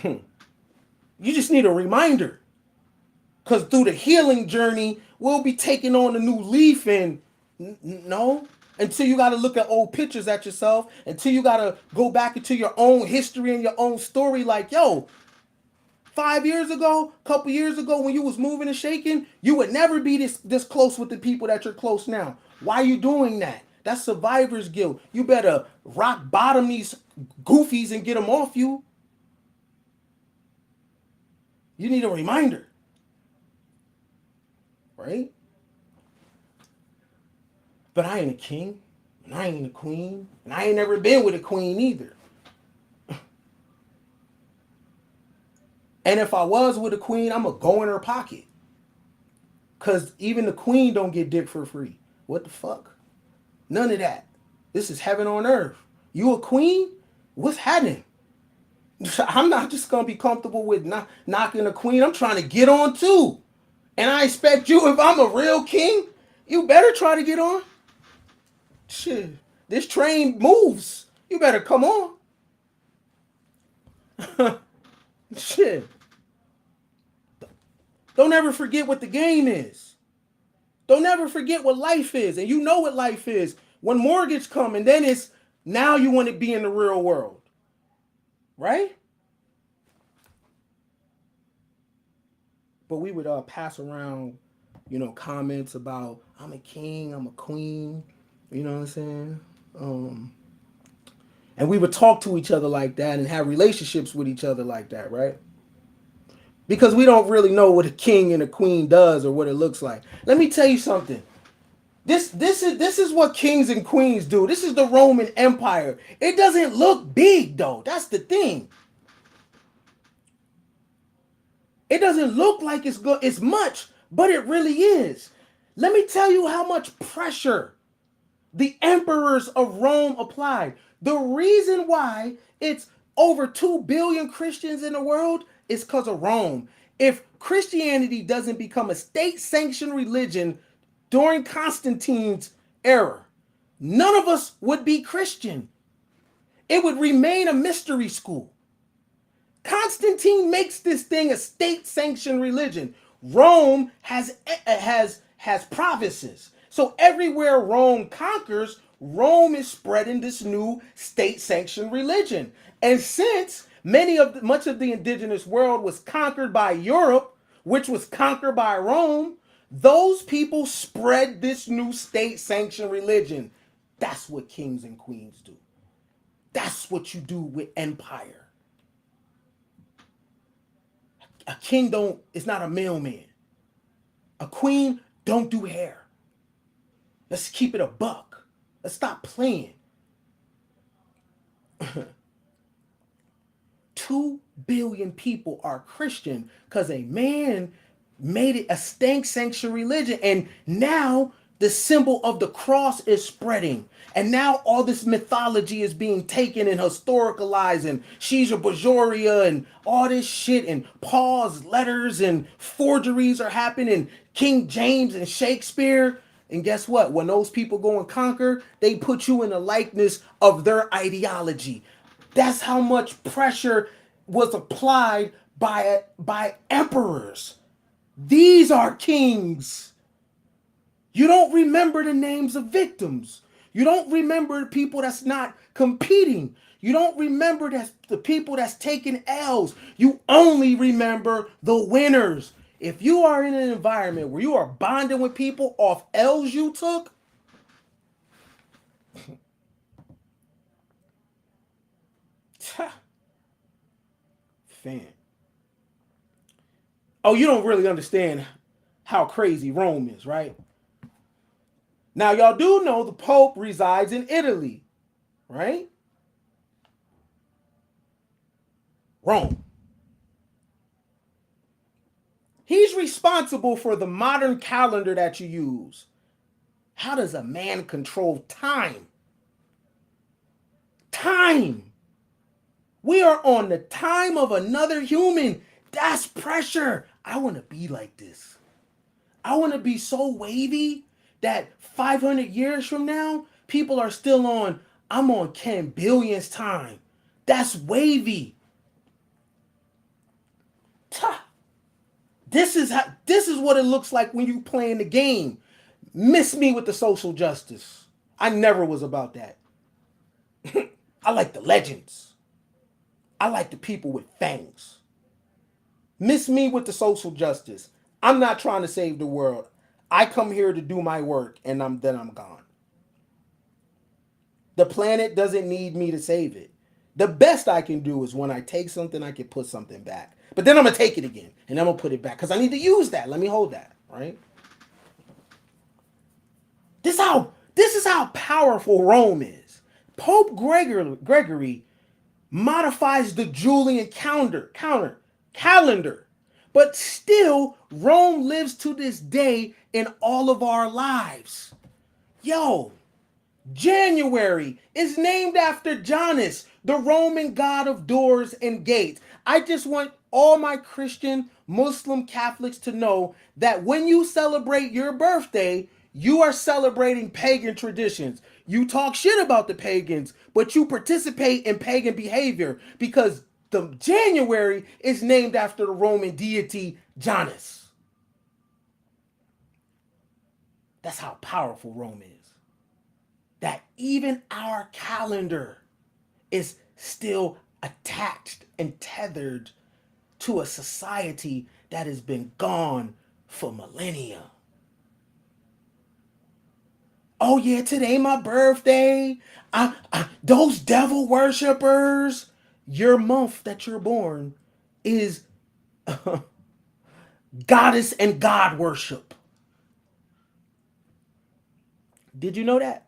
You just need a reminder. Because through the healing journey, we'll be taking on a new leaf. And no, until you got to look at old pictures at yourself, until you got to go back into your own history and your own story. Like, yo, 5 years ago, a couple years ago, when you was moving and shaking, you would never be this close with the people that you're close now. Why are you doing that? That's survivor's guilt. You better rock bottom these goofies and get them off you. You need a reminder. Right? But I ain't a king, and I ain't a queen, and I ain't never been with a queen either. And if I was with a queen, I'm going to go in her pocket. Because even the queen don't get dick for free. What the fuck? None of that. This is heaven on earth. You a queen? What's happening? I'm not just going to be comfortable with knocking a queen. I'm trying to get on too. And I expect you, if I'm a real king, you better try to get on. Shit. This train moves. You better come on. Shit. Don't ever forget what the game is. Don't ever forget what life is. And you know what life is. When mortgage come and then it's now you want to be in the real world. Right? But we would pass around, comments about I'm a king, I'm a queen. You know what I'm saying? And we would talk to each other like that and have relationships with each other like that, right? Because we don't really know what a king and a queen does or what it looks like. Let me tell you something. This is what kings and queens do. This is the Roman Empire. It doesn't look big though. That's the thing. It doesn't look like it's good. It's much, but it really is. Let me tell you how much pressure the emperors of Rome applied. The reason why it's over 2 billion Christians in the world is because of Rome. If Christianity doesn't become a state-sanctioned religion during Constantine's era, none of us would be Christian. It would remain a mystery school. Constantine makes this thing a state-sanctioned religion. Rome has provinces. So everywhere Rome conquers, Rome is spreading this new state-sanctioned religion. And since much of the indigenous world was conquered by Europe, which was conquered by Rome, those people spread this new state-sanctioned religion. That's what kings and queens do. That's what you do with empire. A king is not a mailman. A queen don't do hair. Let's keep it a buck. Let's stop playing. 2 billion people are Christian because a man made it a sanctioned religion. And now the symbol of the cross is spreading. And now all this mythology is being taken and historicalized, and Caesar Borgia and all this shit, and Paul's letters and forgeries are happening, King James and Shakespeare. And guess what? When those people go and conquer, they put you in the likeness of their ideology. That's how much pressure was applied by emperors. These are kings. You don't remember the names of victims. You don't remember the people that's not competing. You don't remember that's the people that's taking L's. You only remember the winners. If you are in an environment where you are bonding with people off L's you took, fan. Oh, you don't really understand how crazy Rome is, right? Now, y'all do know the Pope resides in Italy, right? Rome. He's responsible for the modern calendar that you use. How does a man control time? Time. We are on the time of another human. That's pressure. I want to be like this. I want to be so wavy that 500 years from now, people are still on, I'm on Ken Billion's time. That's wavy. This is what it looks like when you playing the game. Miss me with the social justice. I never was about that. I like the legends. I like the people with fangs. Miss me with the social justice. I'm not trying to save the world. I come here to do my work and I'm gone. The planet doesn't need me to save it. The best I can do is when I take something, I can put something back. But then I'm gonna take it again and I'm gonna put it back because I need to use that. Let me hold that, right? This is how powerful Rome is. Pope Gregory modifies the Julian calendar. But still, Rome lives to this day in all of our lives. Yo, January is named after Janus, the Roman god of doors and gates. I just want all my Christian, Muslim, Catholics to know that when you celebrate your birthday, you are celebrating pagan traditions. You talk shit about the pagans, but you participate in pagan behavior because the January is named after the Roman deity Janus. That's how powerful Rome is. That even our calendar is still attached and tethered to a society that has been gone for millennia. Oh yeah, today my birthday. Those devil worshippers. Your month that you're born is goddess and god worship. Did you know that?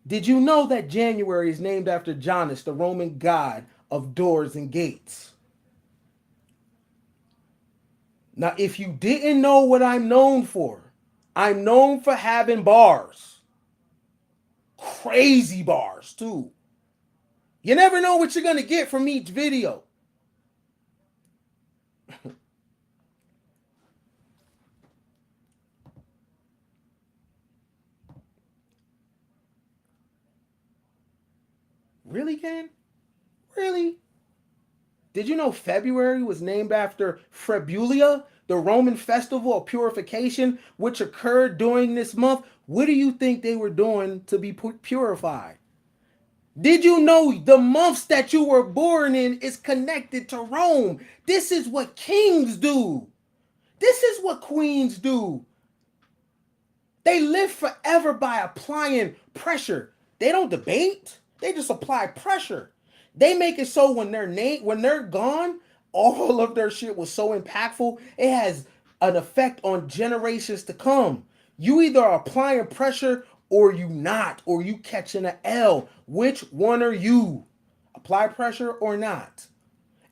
Did you know that January is named after Janus, the Roman god of doors and gates? Now, if you didn't know what I'm known for, I'm known for having bars. Crazy bars, too. You never know what you're going to get from each video. Really, Ken? Really? Did you know February was named after Frebulia, the Roman festival of purification, which occurred during this month? What do you think they were doing to be purified? Did you know the months that you were born in is connected to Rome? This is what kings do. This is what queens do. They live forever by applying pressure. They don't debate. They just apply pressure. They make it so when they're gone, all of their shit was so impactful. It has an effect on generations to come. You either are applying pressure or you not, or you catching an L. Which one are you? Apply pressure or not?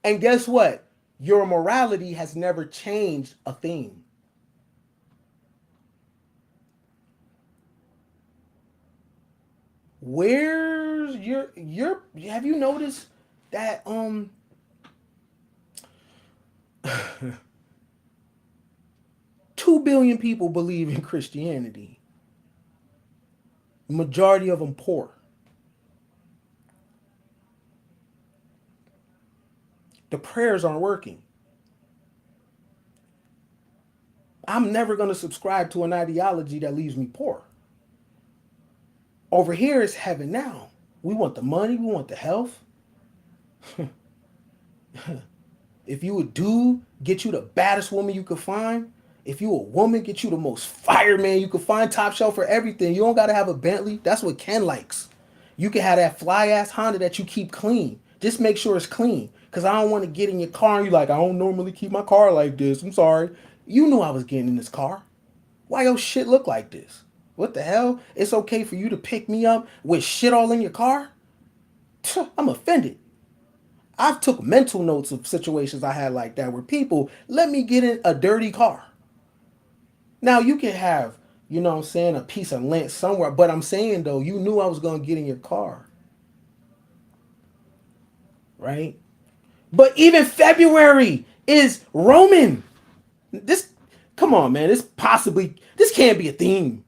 And guess what? Your morality has never changed a thing. Where's your have you noticed that 2 billion people believe in Christianity. Majority of them poor. The prayers aren't working. I'm never going to subscribe to an ideology that leaves me poor. Over here is heaven now. We want the money, we want the health. If you a dude, get you the baddest woman you could find. If you a woman, get you the most fire man you could find, top shelf for everything. You don't gotta have a Bentley. That's what Ken likes. You can have that fly ass Honda that you keep clean. Just make sure it's clean. Cause I don't want to get in your car and you like, I don't normally keep my car like this. I'm sorry. You knew I was getting in this car. Why your shit look like this? What the hell? It's okay for you to pick me up with shit all in your car? I'm offended. I've took mental notes of situations I had like that where people let me get in a dirty car. Now you can have, you know what I'm saying, a piece of lint somewhere, but I'm saying though, you knew I was gonna get in your car, right? But even February is Roman. This, come on, man. This can't be a theme.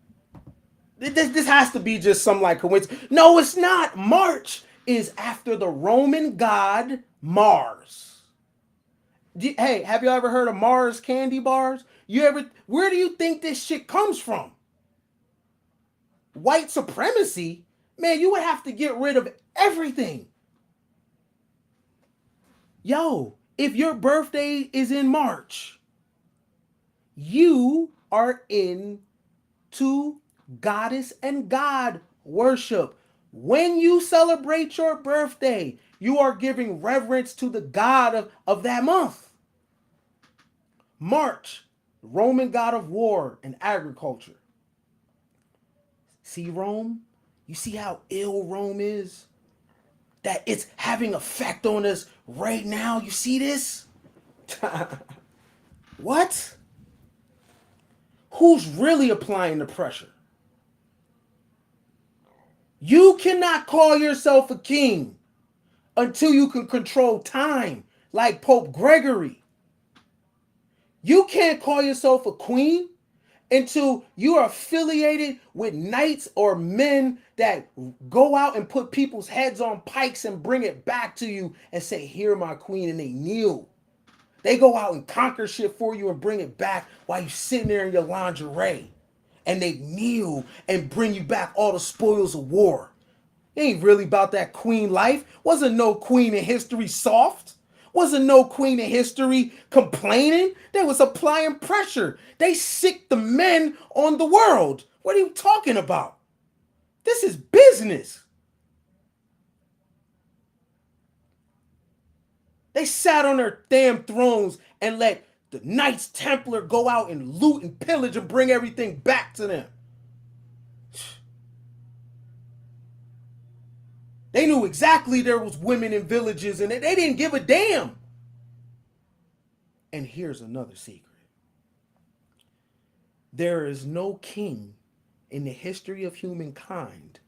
This has to be just some like coincidence. No, it's not. March is after the Roman god Mars. Hey, have you ever heard of Mars candy bars? You ever? Where do you think this shit comes from? White supremacy? Man, you would have to get rid of everything. Yo, if your birthday is in March, you are into goddess and god worship. When you celebrate your birthday, you are giving reverence to the god of that month. March, Roman god of war and agriculture. See Rome? You see how ill Rome is? That it's having effect on us right now. You see this? What? Who's really applying the pressure? You cannot call yourself a king until you can control time, like Pope Gregory. You can't call yourself a queen until you are affiliated with knights or men that go out and put people's heads on pikes and bring it back to you and say, "Here, my queen," and they kneel. They go out and conquer shit for you and bring it back while you sitting there in your lingerie. And they kneel and bring you back all the spoils of war. It ain't really about that queen life. Wasn't no queen in history soft. Wasn't no queen in history complaining. They was applying pressure. They sicked the men on the world. What are you talking about? This is business. They sat on their damn thrones and let the Knights Templar go out and loot and pillage and bring everything back to them. They knew exactly there was women in villages and they didn't give a damn. And here's another secret. There is no king in the history of humankind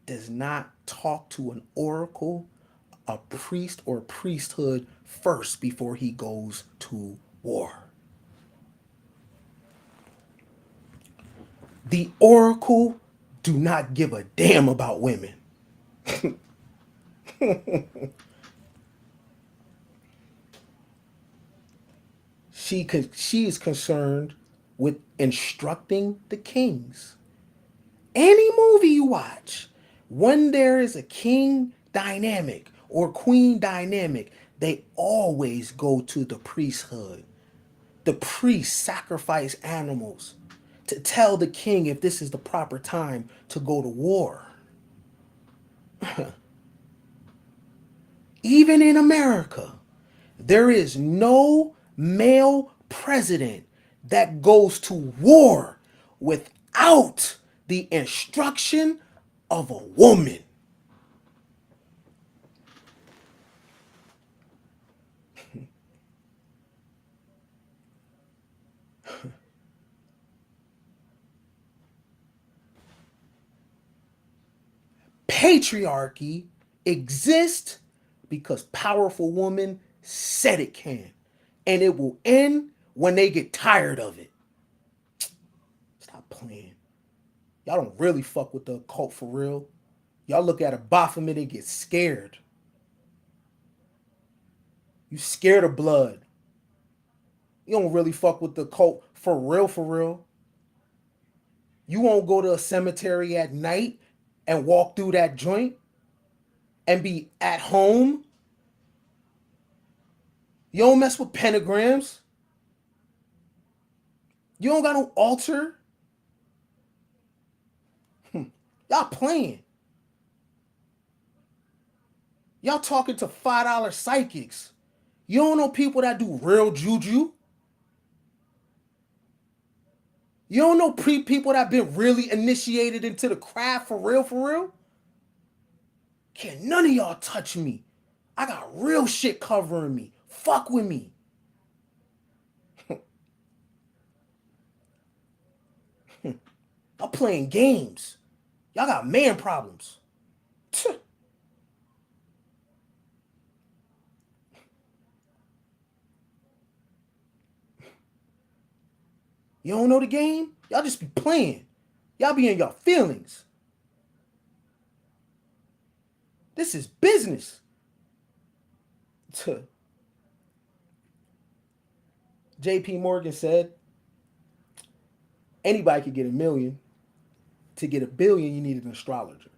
does not talk to an oracle, a priest or priesthood first before he goes to war. The oracle do not give a damn about women. She is concerned with instructing the kings. Any movie you watch, when there is a king dynamic or queen dynamic, they always go to the priesthood. The priests sacrifice animals to tell the king if this is the proper time to go to war. Even in America, there is no male president that goes to war without the instruction of a woman. Patriarchy exists because powerful women said it can. And it will end when they get tired of it. Stop playing. Y'all don't really fuck with the occult for real. Y'all look at a Baphomet and get scared. You scared of blood. You don't really fuck with the cult for real, for real. You won't go to a cemetery at night and walk through that joint. and be at home. You don't mess with pentagrams. You don't got no altar. Y'all playing. Y'all talking to $5 psychics. You don't know people that do real juju. You don't know people that been really initiated into the craft for real, for real. Can't none of y'all touch me. I got real shit covering me. Fuck with me. I'm playing games. Y'all got man problems. You don't know the game? Y'all just be playing. Y'all be in y'all feelings. This is business. JP Morgan said anybody could get a million. To get a billion, you need an astrologer.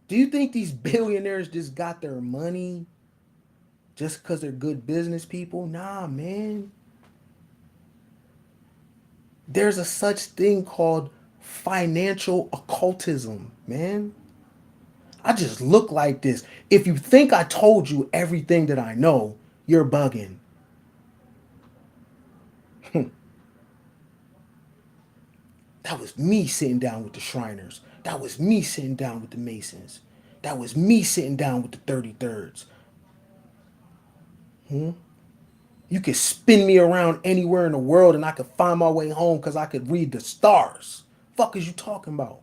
Do you think these billionaires just got their money just because they're good business people? Nah, man. There's a such thing called financial occultism, man. I just look like this. If you think I told you everything that I know, you're bugging. That was me sitting down with the Shriners. That was me sitting down with the Masons. That was me sitting down with the 33rds. You could spin me around anywhere in the world and I could find my way home because I could read the stars. Fuck is you talking about?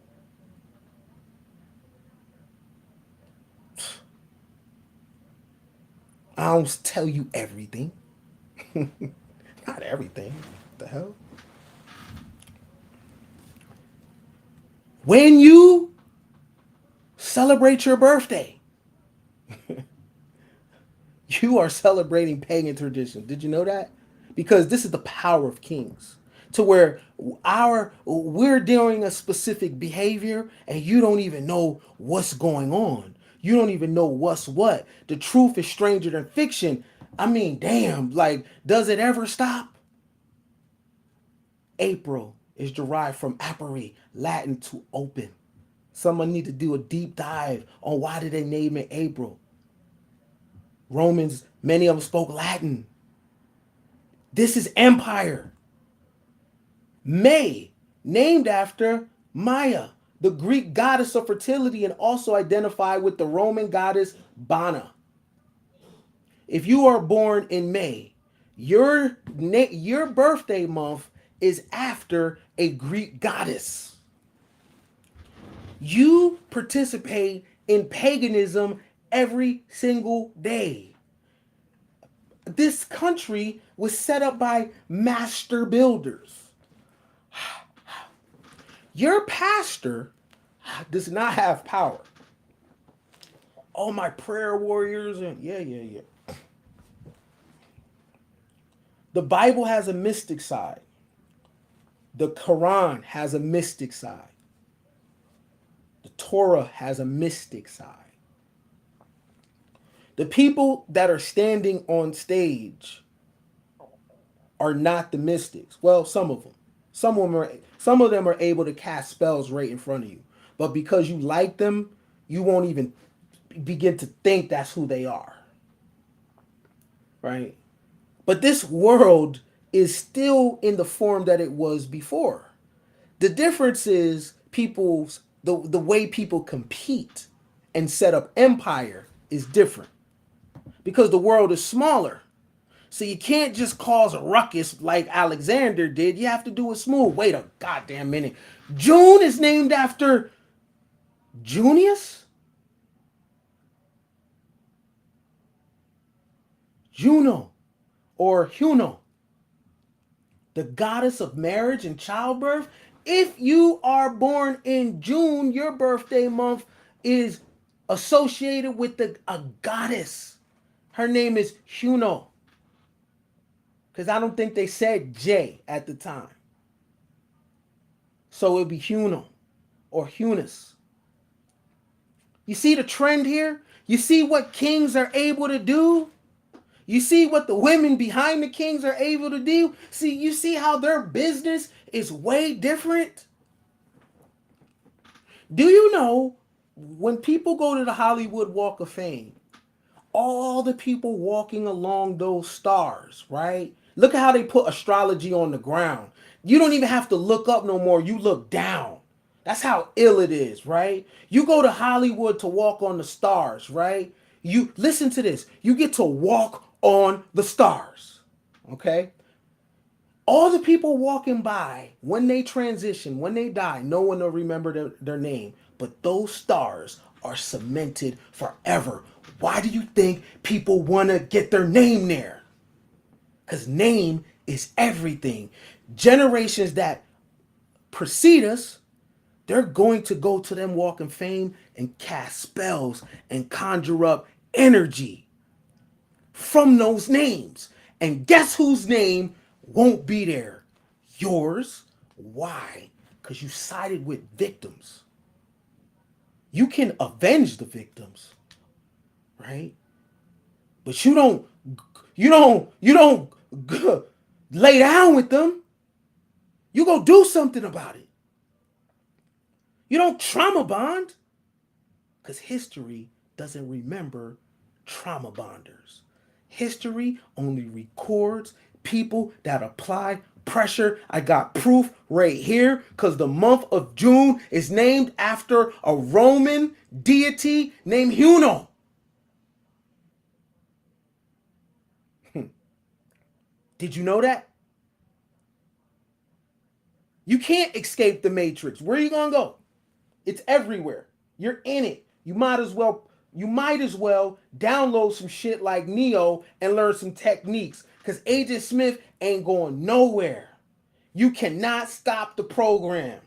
I don't tell you everything. Not everything. What the hell? When you celebrate your birthday, you are celebrating pagan tradition. Did you know that? Because this is the power of kings. To where we're doing a specific behavior and you don't even know what's going on. You don't even know what's what. The truth is stranger than fiction. I mean, damn, like, does it ever stop? April is derived from apere, Latin to open. Someone need to do a deep dive on why did they name it April. Romans, many of them spoke Latin. This is empire. May, named after Maya, the Greek goddess of fertility and also identified with the Roman goddess Bana. If you are born in May, your birthday month is after a Greek goddess. You participate in paganism every single day. This country was set up by master builders. Your pastor does not have power. All my prayer warriors and yeah. The Bible has a mystic side. The Quran has a mystic side. The Torah has a mystic side. The people that are standing on stage are not the mystics. Well, some of them. Some of them are able to cast spells right in front of you. But because you like them, you won't even begin to think that's who they are. Right? But this world is still in the form that it was before. The difference is the way people compete and set up empire is different because the world is smaller. So you can't just cause a ruckus like Alexander did. You have to do it smooth. Wait a goddamn minute. June is named after Junius? Juno or Juno, the goddess of marriage and childbirth. If you are born in June, your birthday month is associated with a goddess. Her name is Juno. Because I don't think they said J at the time. So it'd be Juno or Hunus. You see the trend here? You see what kings are able to do? You see what the women behind the kings are able to do? See, you see how their business is way different? Do you know when people go to the Hollywood Walk of Fame, all the people walking along those stars, right? Look at how they put astrology on the ground. You don't even have to look up no more. You look down. That's how ill it is, right? You go to Hollywood to walk on the stars, right? You listen to this. You get to walk on the stars. Okay? All the people walking by, when they transition, when they die, no one will remember their name. But those stars are cemented forever. Why do you think people want to get their name there? Because name is everything. Generations that precede us, they're going to go to them walk in fame and cast spells and conjure up energy from those names. And guess whose name won't be there? Yours. Why? Because you sided with victims. You can avenge the victims, right? But you don't lay down with them. You go do something about it. You don't trauma bond. Because history doesn't remember trauma bonders. History only records people that apply pressure. I got proof right here because the month of June is named after a Roman deity named Juno. Did you know that? You can't escape the matrix. Where are you going to go? It's everywhere. You're in it. You might as well download some shit like Neo and learn some techniques cuz Agent Smith ain't going nowhere. You cannot stop the program.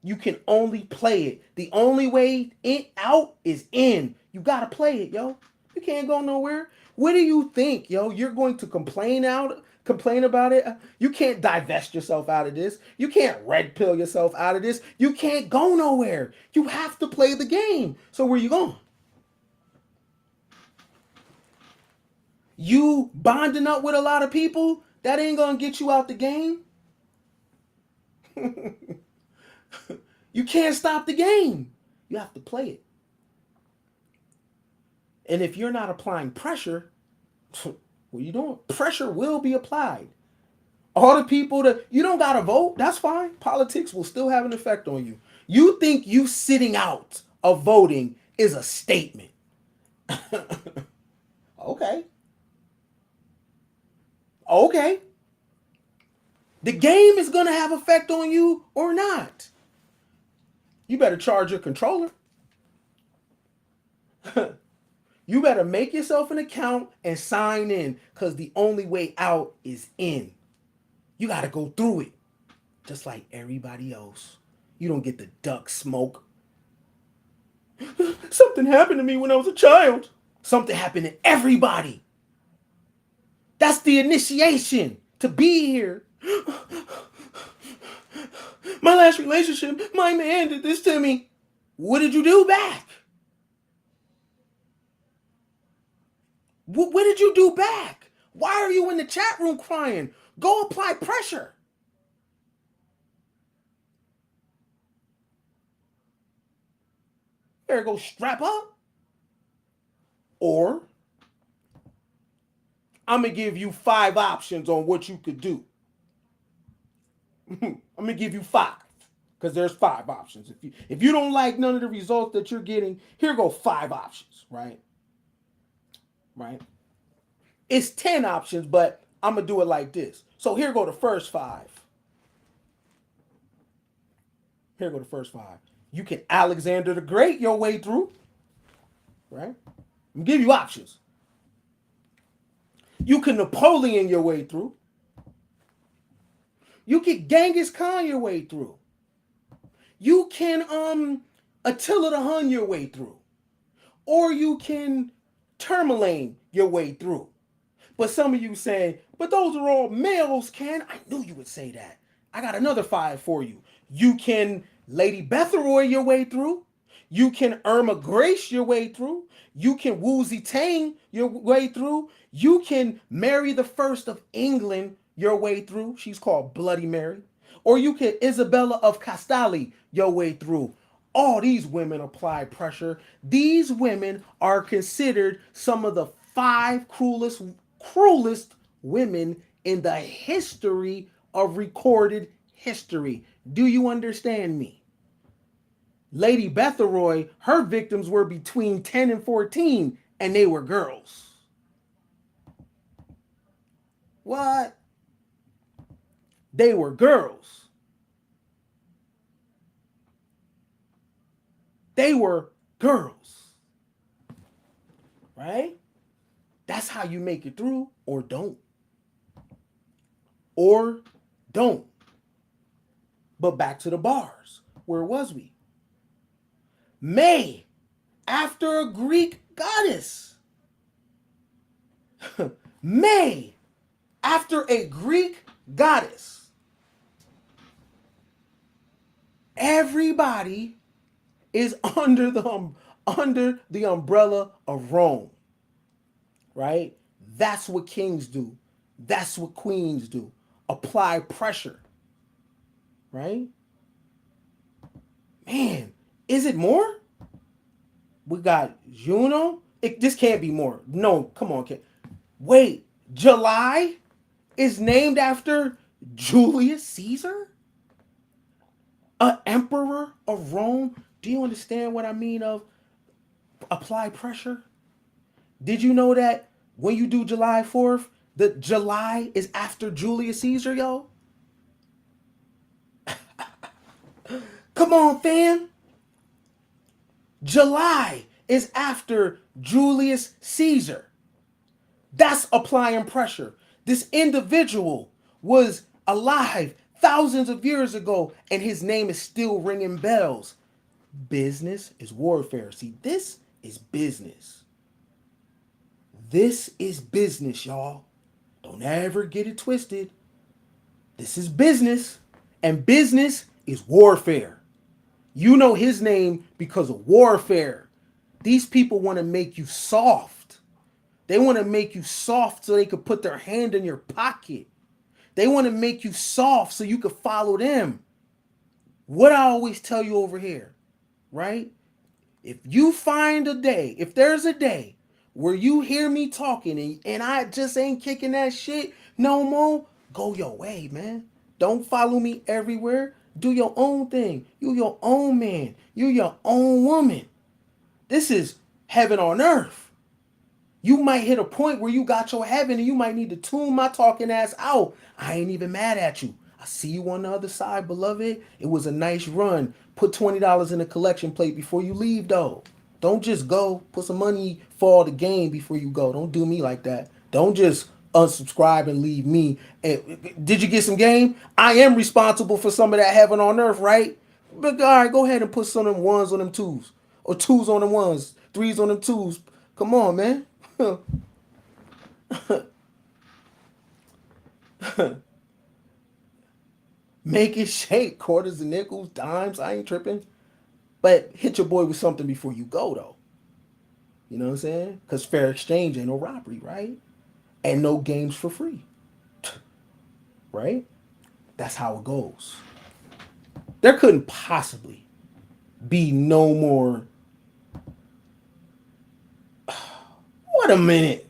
You can only play it. The only way out is in. You got to play it, yo. You can't go nowhere. What do you think, yo? You're going to complain about it? You can't divest yourself out of this. You can't red pill yourself out of this. You can't go nowhere. You have to play the game. So where you going? You bonding up with a lot of people, that ain't going to get you out the game. You can't stop the game. You have to play it. And if you're not applying pressure, what are you doing? Pressure will be applied. All the people that you don't gotta vote, that's fine. Politics will still have an effect on you. You think you sitting out of voting is a statement. Okay. Okay. The game is gonna have effect on you or not. You better charge your controller. You better make yourself an account and sign in because the only way out is in. You got to go through it just like everybody else. You don't get to duck smoke. Something happened to me when I was a child. Something happened to everybody. That's the initiation to be here. My last relationship, my man did this to me. What did you do back? What did you do back? Why are you in the chat room crying? Go apply pressure. There, go strap up. Or I'm going to give you 5 options on what you could do. I'm going to give you 5 because there's 5 options. If you don't like none of the results that you're getting, here go 5 options, right? Right? It's 10 options, but I'm going to do it like this. So here go the first 5. Here go the first 5. You can Alexander the Great your way through, right? I'm going to give you options. You can Napoleon your way through. You can Genghis Khan your way through. You can Attila the Hun your way through. Or you can Tourmaline your way through. But some of you saying, but those are all males, Ken. I knew you would say that. I got another 5 for you. You can Lady Bethroy your way through. You can Irma Grace your way through. You can Woozy Tang your way through. You can Mary the First of England your way through. She's called Bloody Mary. Or you can Isabella of Castile your way through. All these women apply pressure. These women are considered some of the five cruelest women in the history of recorded history. Do you understand me? Lady Betheroy, her victims were between 10 and 14, and they were girls. What? They were girls. They were girls. Right? That's how you make it through, or don't. Or don't. But back to the bars. Where was we? May, after a Greek goddess. May, after a Greek goddess. Everybody is under the umbrella of Rome. Right? That's what kings do. That's what queens do. Apply pressure. Right? Man, is it more? We got Juno. This can't be more. No, come on, kid. Wait, July is named after Julius Caesar? An emperor of Rome? Do you understand what I mean of apply pressure? Did you know that when you do July 4th, the July is after Julius Caesar, yo? Come on, fam. July is after Julius Caesar. That's applying pressure. This individual was alive thousands of years ago, and his name is still ringing bells. Business is warfare. See, this is business. This is business, y'all. Don't ever get it twisted. This is business, and business is warfare. You know his name because of warfare. These people want to make you soft. They want to make you soft so they could put their hand in your pocket. They want to make you soft so you could follow them. What I always tell you over here, right? If you find a day, if there's a day where you hear me talking and I just ain't kicking that shit no more, go your way, man. Don't follow me everywhere. Do your own thing. You your own man. You your own woman. This is heaven on earth. You might hit a point where you got your heaven and you might need to tune my talking ass out. I ain't even mad at you. I see you on the other side, beloved. It was a nice run. Put $20 in a collection plate before you leave, though. Don't just go. Put some money for the game before you go. Don't do me like that. Don't just unsubscribe and leave me. Did you get some game? I am responsible for some of that heaven on earth, right? But all right, go ahead and put some of them ones on them twos. Or twos on them ones. Threes on them twos. Come on, man. Make it shake. Quarters and nickels, dimes. I ain't tripping. But hit your boy with something before you go, though. You know what I'm saying? Because fair exchange ain't no robbery, right? And no games for free. Right? That's how it goes. There couldn't possibly be no more. What a minute.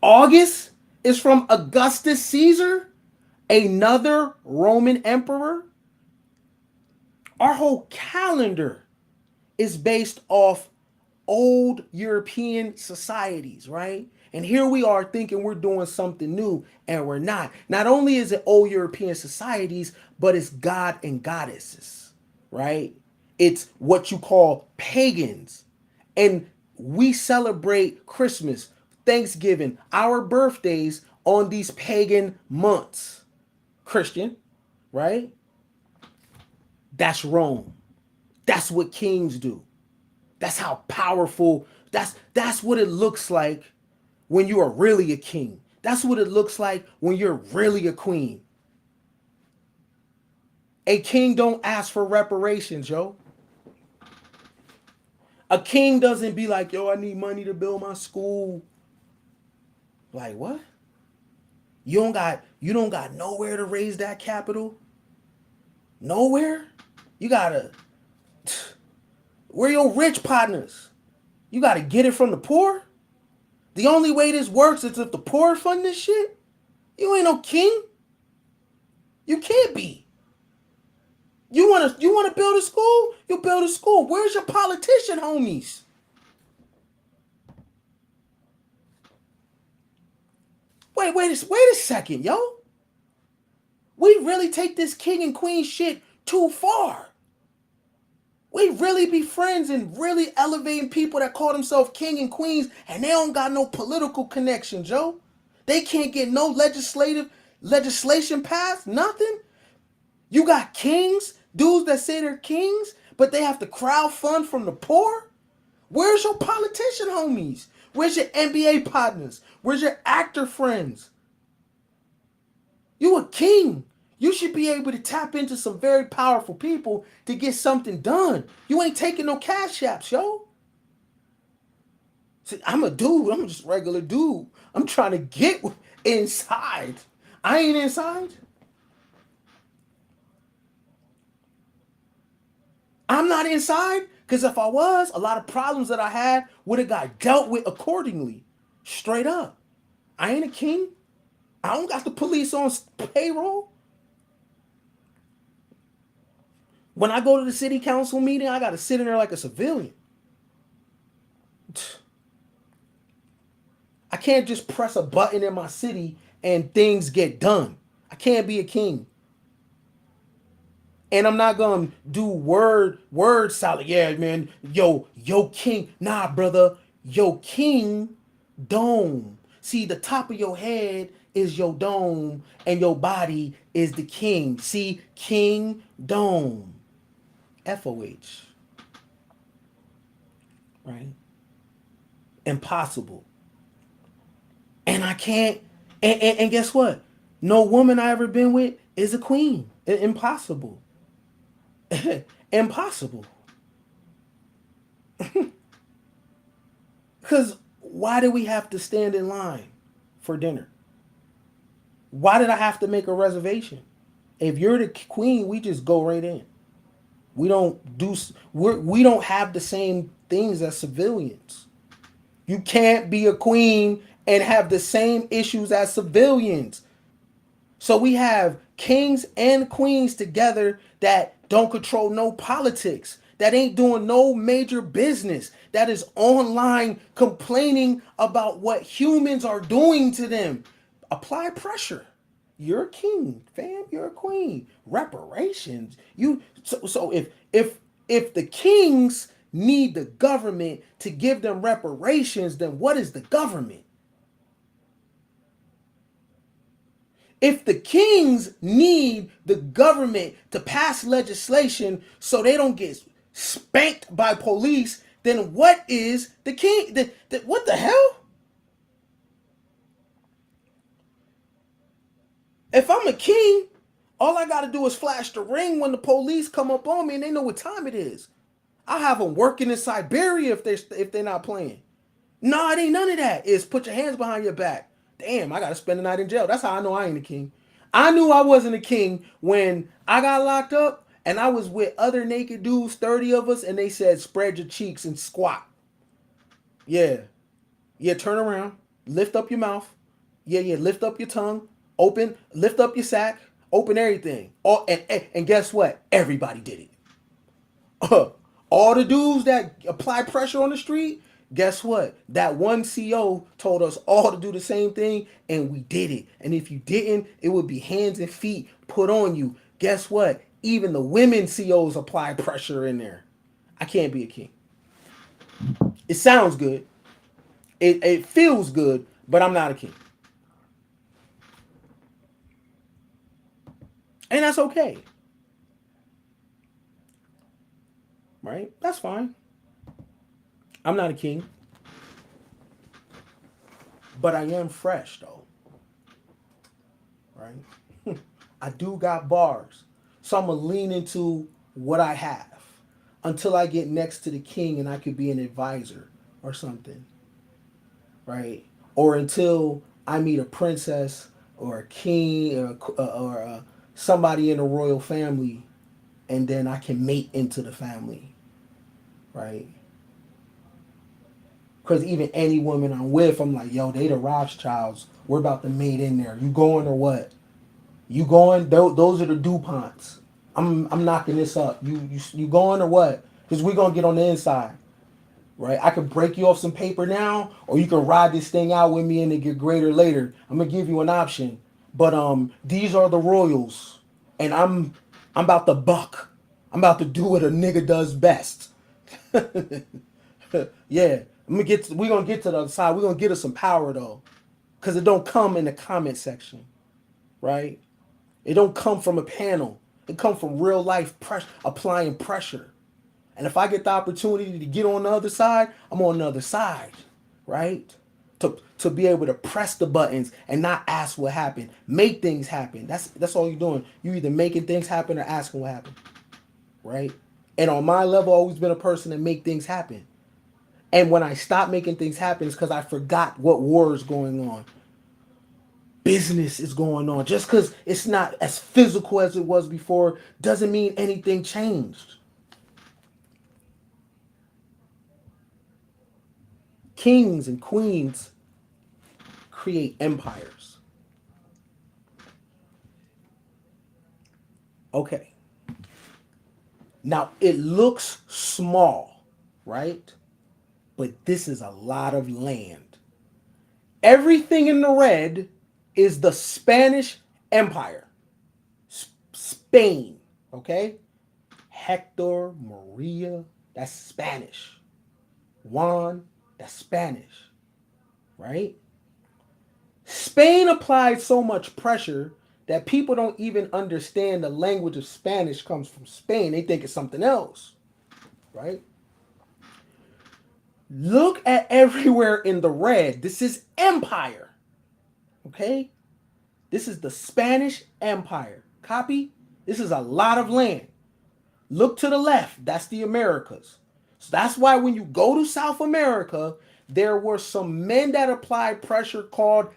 August is from Augustus Caesar, another Roman emperor. Our whole calendar is based off old European societies, right? And here we are thinking we're doing something new, and we're not. Not only is it old European societies, but it's god and goddesses, right? It's what you call pagans. And we celebrate Christmas, Thanksgiving, our birthdays on these pagan months. Christian, right? That's Rome. That's what kings do. That's how powerful. That's what it looks like when you are really a king. That's what it looks like when you're really a queen. A king don't ask for reparations, yo. A king doesn't be like, yo, I need money to build my school. Like what? You don't got nowhere to raise that capital. Nowhere. You gotta. Where your rich partners? You gotta get it from the poor. The only way this works is if the poor fund this shit. You ain't no king. You can't be. You wanna build a school? You build a school. Where's your politician homies? Wait a second, yo. We really take this king and queen shit too far. We really be friends and really elevating people that call themselves king and queens and they don't got no political connections, yo. They can't get no legislation passed, nothing. You got kings, dudes that say they're kings, but they have to crowd fund from the poor. Where's your politician homies? Where's your NBA partners? Where's your actor friends? You a king. You should be able to tap into some very powerful people to get something done. You ain't taking no cash apps, yo. See, I'm a dude. I'm just a regular dude. I'm trying to get inside. I ain't inside. I'm not inside because if I was, a lot of problems that I had would have got dealt with accordingly. Straight up. I ain't a king. I don't got the police on payroll. When I go to the city council meeting, I got to sit in there like a civilian. I can't just press a button in my city and things get done. I can't be a king. And I'm not gonna do word salad. Yeah, man. Yo, king. Nah, brother. Yo, king dome. See, the top of your head is your dome, and your body is the king. See, king dome. FOH. Right? Impossible. And I can't. And guess what? No woman I ever been with is a queen. Impossible. Impossible. Because why do we have to stand in line for dinner? Why did I have to make a reservation? If you're the queen, we just go right in. We don't do. We don't have the same things as civilians. You can't be a queen and have the same issues as civilians. So we have kings and queens together that don't control no politics, that ain't doing no major business, that is online complaining about what humans are doing to them. Apply pressure. You're a king, fam. You're a queen. Reparations. So if the kings need the government to give them reparations, then what is the government? If the kings need the government to pass legislation so they don't get spanked by police, then what is the king? What the hell? If I'm a king, all I gotta do is flash the ring when the police come up on me and they know what time it is. I have them working in Siberia if they're not playing. No, it ain't none of that. It's put your hands behind your back. Damn, I gotta spend the night in jail. That's how I know I ain't a king. I knew I wasn't a king when I got locked up and I was with other naked dudes, 30 of us, and they said, spread your cheeks and squat. Yeah. Yeah, turn around. Lift up your mouth. Yeah, lift up your tongue. Lift up your sack. Open everything. And guess what? Everybody did it. All the dudes that apply pressure on the street, guess what? That one CO told us all to do the same thing, and we did it. And if you didn't, it would be hands and feet put on you. Guess what? Even the women COs apply pressure in there. I can't be a king. It sounds good. It feels good, but I'm not a king. And that's okay. Right? That's fine. I'm not a king. But I am fresh though. Right? I do got bars. So I'm gonna lean into what I have. until I get next to the king and I could be an advisor or something, right? Or until I meet a princess or a king or somebody in the royal family, and then I can mate into the family, right? Because even any woman I'm with, I'm like, yo, they the Rothschilds. We're about to mate in there. You going or what? You going? Those are the DuPonts. I'm knocking this up. You going or what? Because we're gonna get on the inside, right? I could break you off some paper now, or you can ride this thing out with me and it get greater later. I'm gonna give you an option, but these are the royals, and I'm about to buck. I'm about to do what a nigga does best. Yeah, we're gonna get to the other side. We're gonna get us some power though, cause it don't come in the comment section, right? It don't come from a panel. It come from real life pressure, applying pressure. And if I get the opportunity to get on the other side, I'm on the other side, right? To be able to press the buttons and not ask what happened, make things happen. That's all you're doing. You either making things happen or asking what happened, right? And on my level, I've always been a person that make things happen. And when I stop making things happen, it's because I forgot what war is going on. Business is going on. Just because it's not as physical as it was before doesn't mean anything changed. Kings and queens create empires. Okay. Now it looks small, right? But this is a lot of land. Everything in the red is the Spanish Empire. Spain, okay? Hector, Maria, that's Spanish. Juan, that's Spanish, right? Spain applied so much pressure that people don't even understand the language of Spanish comes from Spain. They think it's something else, right? Look at everywhere in the red. This is empire, okay? This is the Spanish Empire. Copy? This is a lot of land. Look to the left. That's the Americas. So that's why when you go to South America, there were some men that applied pressure called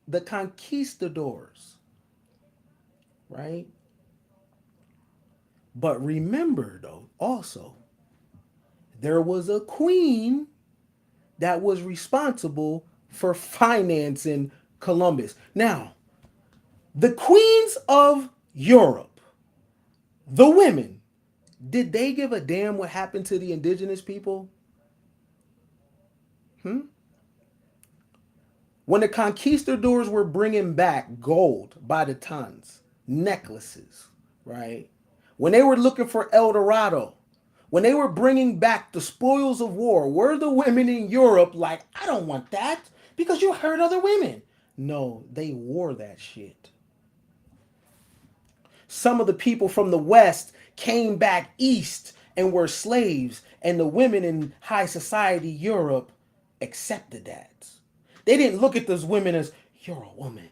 the conquistadors, right? But remember, though, also, there was a queen that was responsible for financing Columbus. Now, the queens of Europe, the women, did they give a damn what happened to the indigenous people? Hmm? When the conquistadors were bringing back gold by the tons, necklaces, right? When they were looking for El Dorado, when they were bringing back the spoils of war, were the women in Europe like, I don't want that because you hurt other women? No, they wore that shit. Some of the people from the West came back east and were slaves, and the women in high society Europe accepted that. They didn't look at those women as, you're a woman.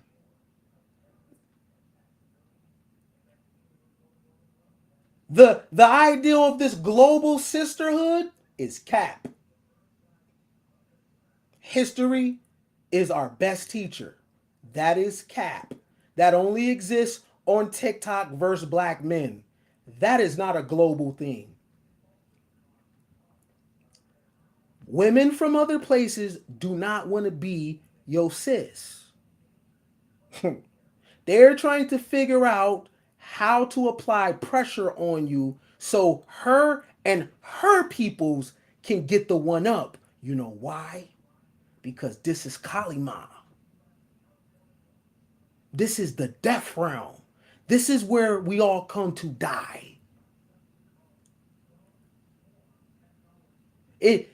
The ideal of this global sisterhood is cap. History is our best teacher. That is cap. That only exists on TikTok versus black men. That is not a global thing. Women from other places do not want to be your sis. They're trying to figure out how to apply pressure on you so her and her peoples can get the one up. You know why? Because this is Kalima. This is the death realm. This is where we all come to die. It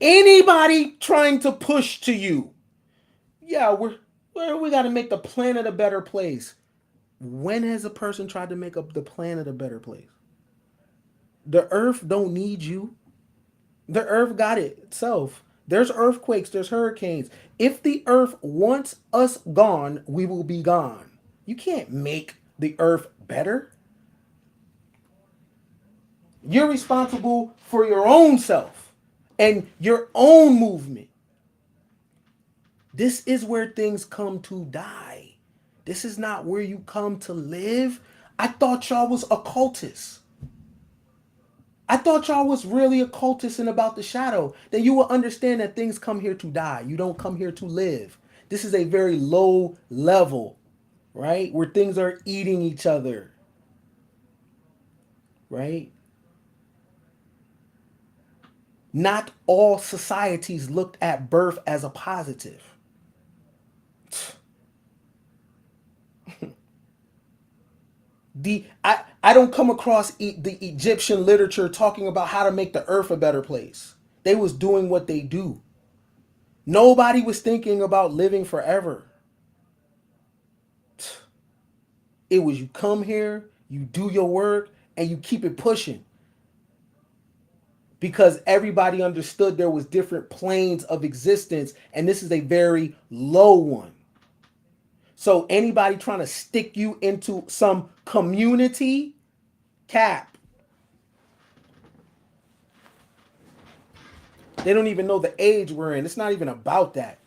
anybody trying to push to you. Yeah, we got to make the planet a better place. When has a person tried to make up the planet a better place? The earth don't need you. The earth got it itself. There's earthquakes, there's hurricanes. If the earth wants us gone, we will be gone. You can't make the earth better. You're responsible for your own self and your own movement. This is where things come to die. This is not where you come to live. I thought y'all was occultists. I thought y'all was really occultists and about the shadow. Then you will understand that things come here to die. You don't come here to live. This is a very low level, right? Where things are eating each other, right? Not all societies looked at birth as a positive. I don't come across the Egyptian literature talking about how to make the earth a better place. They was doing what they do. Nobody was thinking about living forever. It was you come here, you do your work, and you keep it pushing. Because everybody understood there was different planes of existence, and this is a very low one. So anybody trying to stick you into some community, cap. They don't even know the age we're in. It's not even about that.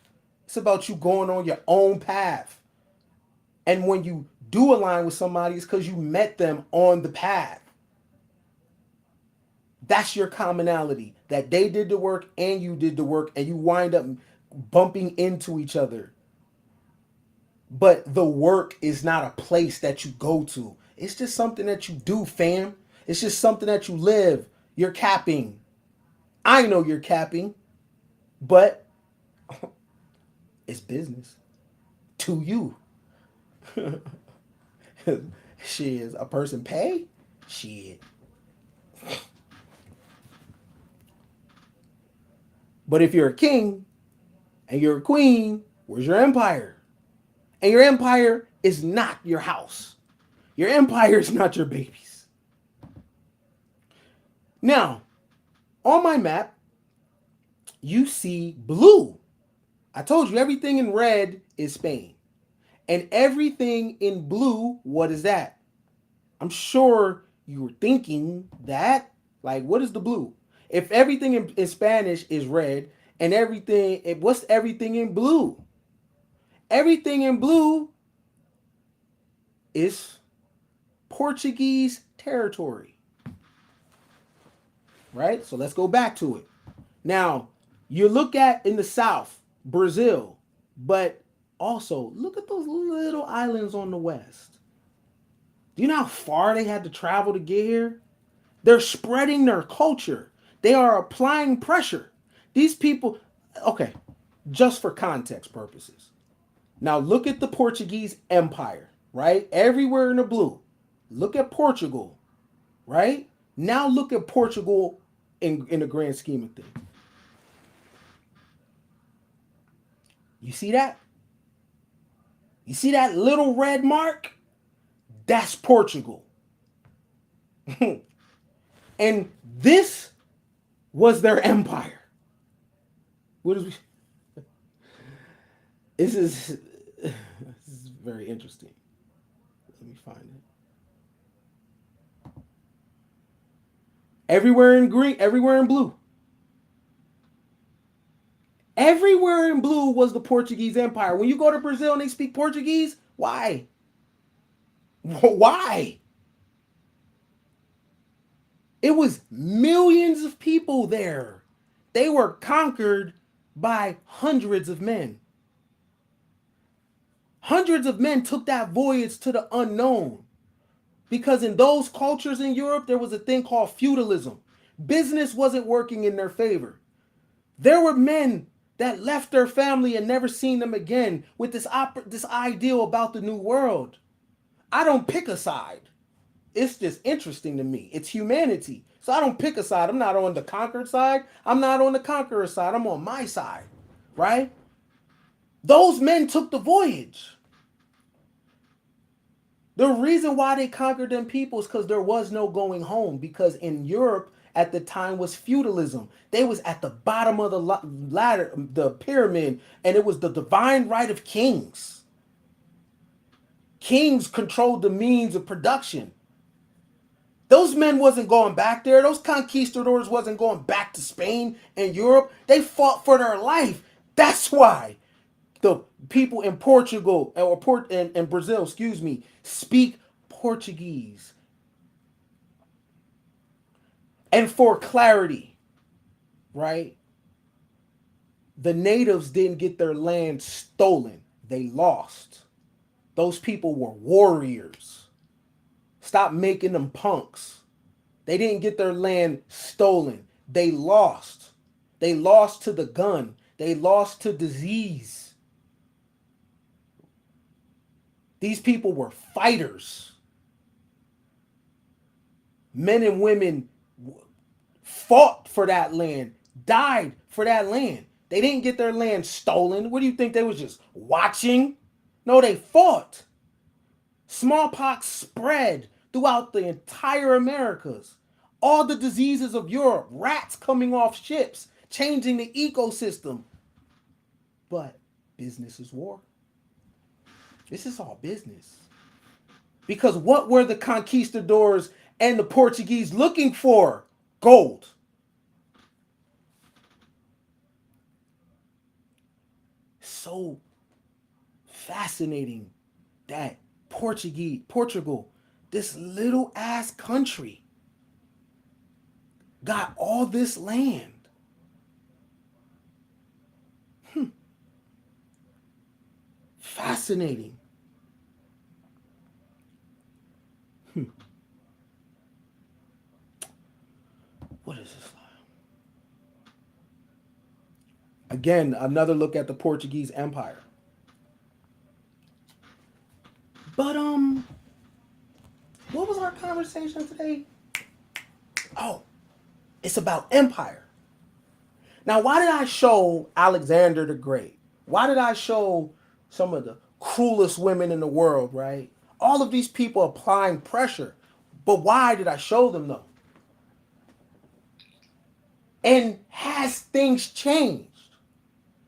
It's about you going on your own path. And when you do align with somebody, it's because you met them on the path. That's your commonality. That they did the work and you did the work, and you wind up bumping into each other. But the work is not a place that you go to. It's just something that you do, fam. It's just something that you live. You're capping. I know you're capping, but it's business to you. Shit, a person pay? Shit. But if you're a king and you're a queen, where's your empire? And your empire is not your house. Your empire is not your babies. Now, on my map, you see blue. I told you everything in red is Spain. And everything in blue, what is that? I'm sure you were thinking that. Like, what is the blue? If everything in Spanish is red and everything, what's everything in blue? Everything in blue is Portuguese territory. Right? So let's go back to it. Now, you look at in the south, Brazil, but also look at those little islands on the west. Do you know how far they had to travel to get here? They're spreading their culture. They are applying pressure. These people, okay, just for context purposes. Now look at the Portuguese Empire, right? Everywhere in the blue. Look at Portugal, right? Now look at Portugal in the grand scheme of things. You see that? You see that little red mark? That's Portugal. And this was their empire. What is this is this is very interesting. Let me find it. Everywhere in green, everywhere in blue. Everywhere in blue was the Portuguese Empire. When you go to Brazil and they speak Portuguese, why? Why? It was millions of people there. They were conquered by hundreds of men. Hundreds of men took that voyage to the unknown. Because in those cultures in Europe, there was a thing called feudalism. Business wasn't working in their favor. There were men that left their family and never seen them again with this ideal about the new world. I don't pick a side. It's just interesting to me. It's humanity. So I don't pick a side. I'm not on the conquered side. I'm not on the conqueror side. I'm on my side, right? Those men took the voyage. The reason why they conquered them people is because there was no going home. Because in Europe at the time was feudalism. They was at the bottom of the ladder, the pyramid, and it was the divine right of kings. Kings controlled the means of production. Those men wasn't going back there. Those conquistadors wasn't going back to Spain and Europe. They fought for their life. That's why the people in Portugal or in Brazil, excuse me, speak Portuguese. And for clarity, right? The natives didn't get their land stolen. They lost. Those people were warriors. Stop making them punks. They didn't get their land stolen. They lost. They lost to the gun. They lost to disease. These people were fighters. Men and women fought for that land, died for that land. They didn't get their land stolen. What do you think? They was just watching? No, they fought. Smallpox spread throughout the entire Americas. All the diseases of Europe, rats coming off ships, changing the ecosystem. But business is war. This is all business. Because what were the conquistadors and the Portuguese looking for? Gold. So fascinating that Portugal, this little ass country, got all this land. Fascinating. What is this? Again, another look at the Portuguese Empire. But what was our conversation today? Oh, it's about empire. Now, why did I show Alexander the Great? Why did I show some of the cruelest women in the world, right? All of these people applying pressure. But why did I show them though? And has things changed?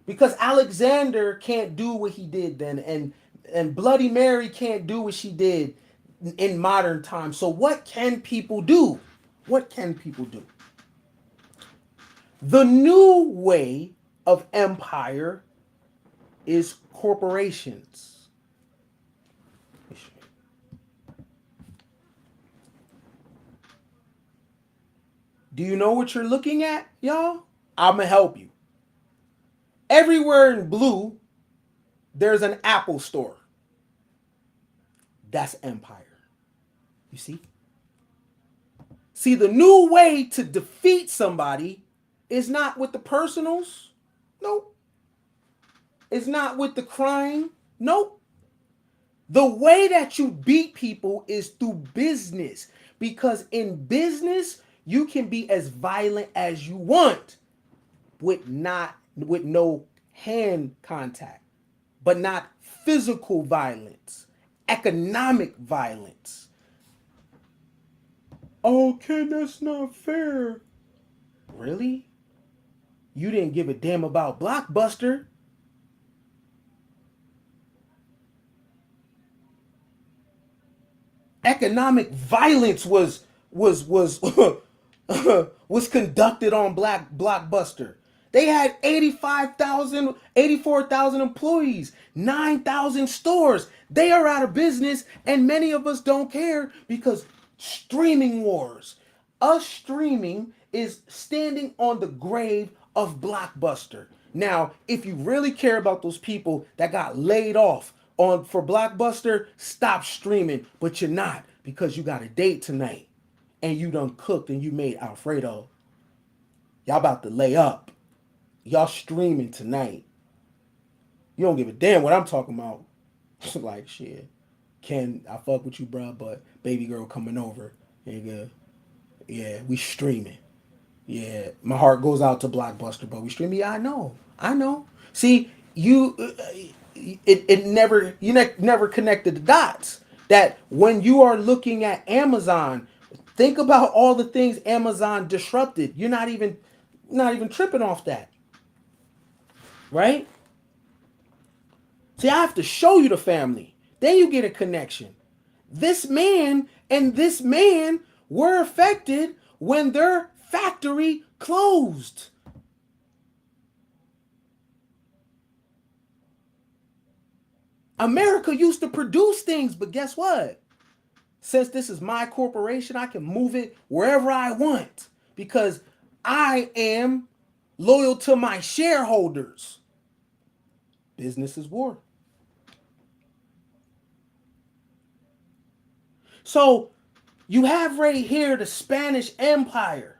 Because Alexander can't do what he did then, and Bloody Mary can't do what she did in modern times. So what can people do? What can people do? The new way of empire is corporations. Do you know what you're looking at, y'all? I'm going to help you. Everywhere in blue, there's an Apple store. That's empire. You see? See, the new way to defeat somebody is not with the personals. Nope. It's not with the crime. Nope. The way that you beat people is through business. Because in business, you can be as violent as you want with no hand contact, but not physical violence, economic violence. Oh, Ken, that's not fair. Really? You didn't give a damn about Blockbuster. Economic violence was was conducted on Blockbuster. They had 84,000 employees, 9,000 stores. They are out of business, and many of us don't care because streaming wars. Us streaming is standing on the grave of Blockbuster. Now, if you really care about those people that got laid off for Blockbuster, stop streaming, but you're not because you got a date tonight and you done cooked and you made Alfredo. Y'all about to lay up. Y'all streaming tonight. You don't give a damn what I'm talking about. Like, shit. Ken, I fuck with you, bro, but baby girl coming over. Nigga. Yeah, we streaming. Yeah, my heart goes out to Blockbuster, but we streaming. Yeah, I know. See, it never, never connected the dots. That when you are looking at Amazon, think about all the things Amazon disrupted. You're not even tripping off that. Right? See, I have to show you the family. Then you get a connection. This man and this man were affected when their factory closed. America used to produce things, but guess what? Since this is my corporation, I can move it wherever I want because I am loyal to my shareholders. Business is war. So you have right here the Spanish Empire.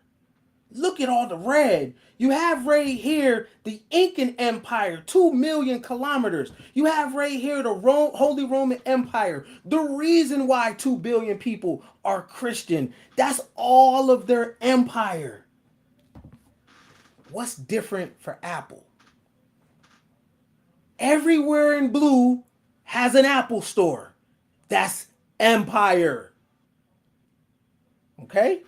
Look at all the red. You have right here the Incan Empire, 2 million kilometers. You have right here the Holy Roman Empire. The reason why 2 billion people are Christian, that's all of their empire. What's different for Apple? Everywhere in blue has an Apple store. That's empire. Okay?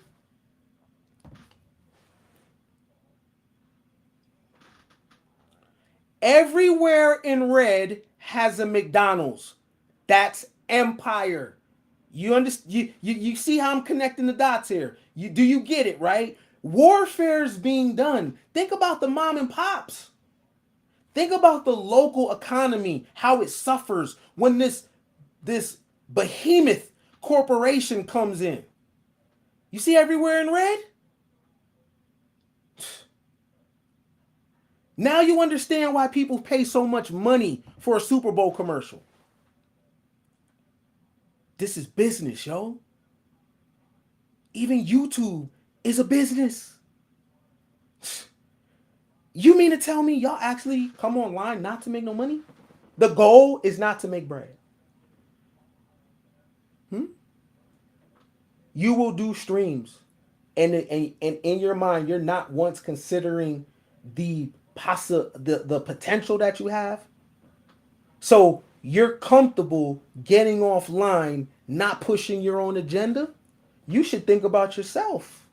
Everywhere in red has a McDonald's. That's empire. You understand? You see how I'm connecting the dots here? Do you get it, right? Warfare is being done. Think about the mom and pops. Think about the local economy, how it suffers when this behemoth corporation comes in. You see everywhere in red? Now you understand why people pay so much money for a Super Bowl commercial. This is business, yo. Even YouTube is a business. You mean to tell me y'all actually come online not to make no money? The goal is not to make bread. You will do streams, and in your mind, you're not once considering the the potential that you have. So you're comfortable getting offline, not pushing your own agenda. You should think about yourself.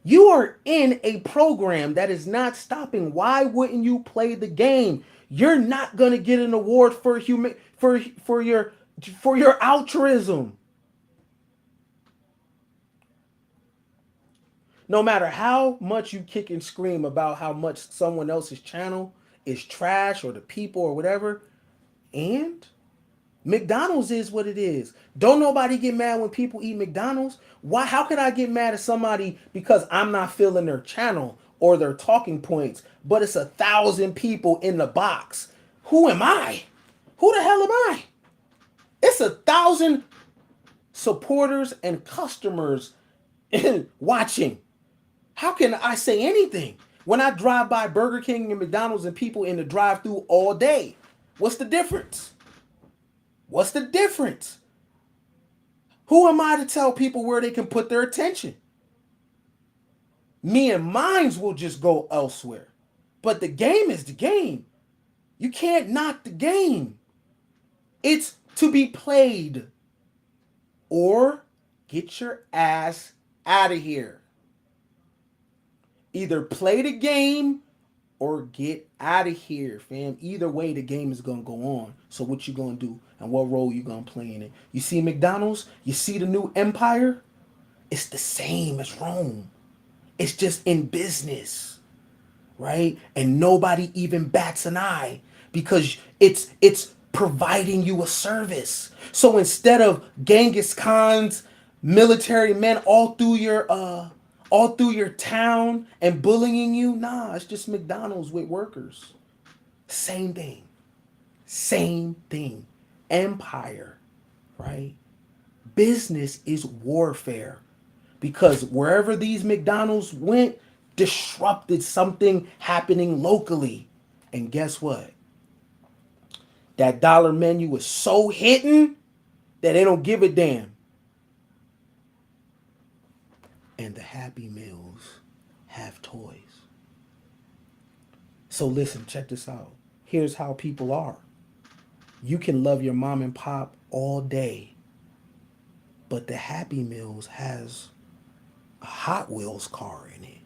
You are in a program that is not stopping. Why wouldn't you play the game? You're not gonna get an award for your altruism. No matter how much you kick and scream about how much someone else's channel is trash or the people or whatever, and McDonald's is what it is. Don't nobody get mad when people eat McDonald's. Why? How could I get mad at somebody because I'm not feeling their channel or their talking points, but it's 1,000 people in the box? Who am I? Who the hell am I? It's 1,000 supporters and customers watching. How can I say anything when I drive by Burger King and McDonald's and people in the drive-thru all day? What's the difference? What's the difference? Who am I to tell people where they can put their attention? Me and mines will just go elsewhere. But the game is the game. You can't knock the game. It's to be played. Or get your ass out of here. Either play the game or get out of here, fam. Either way, the game is gonna go on. So what you gonna do and what role you gonna play in it? You see McDonald's? You see the new empire? It's the same as Rome. It's just in business, right? And nobody even bats an eye because it's providing you a service. So instead of Genghis Khan's military men all through your town and bullying you, nah, it's just McDonald's with workers. Same thing. Same thing. Empire, right? Business is warfare because wherever these McDonald's went, disrupted something happening locally. And guess what? That dollar menu is so hidden that they don't give a damn. And the Happy Meals have toys. So listen, check this out. Here's how people are. You can love your mom and pop all day, but the Happy Meals has a Hot Wheels car in it.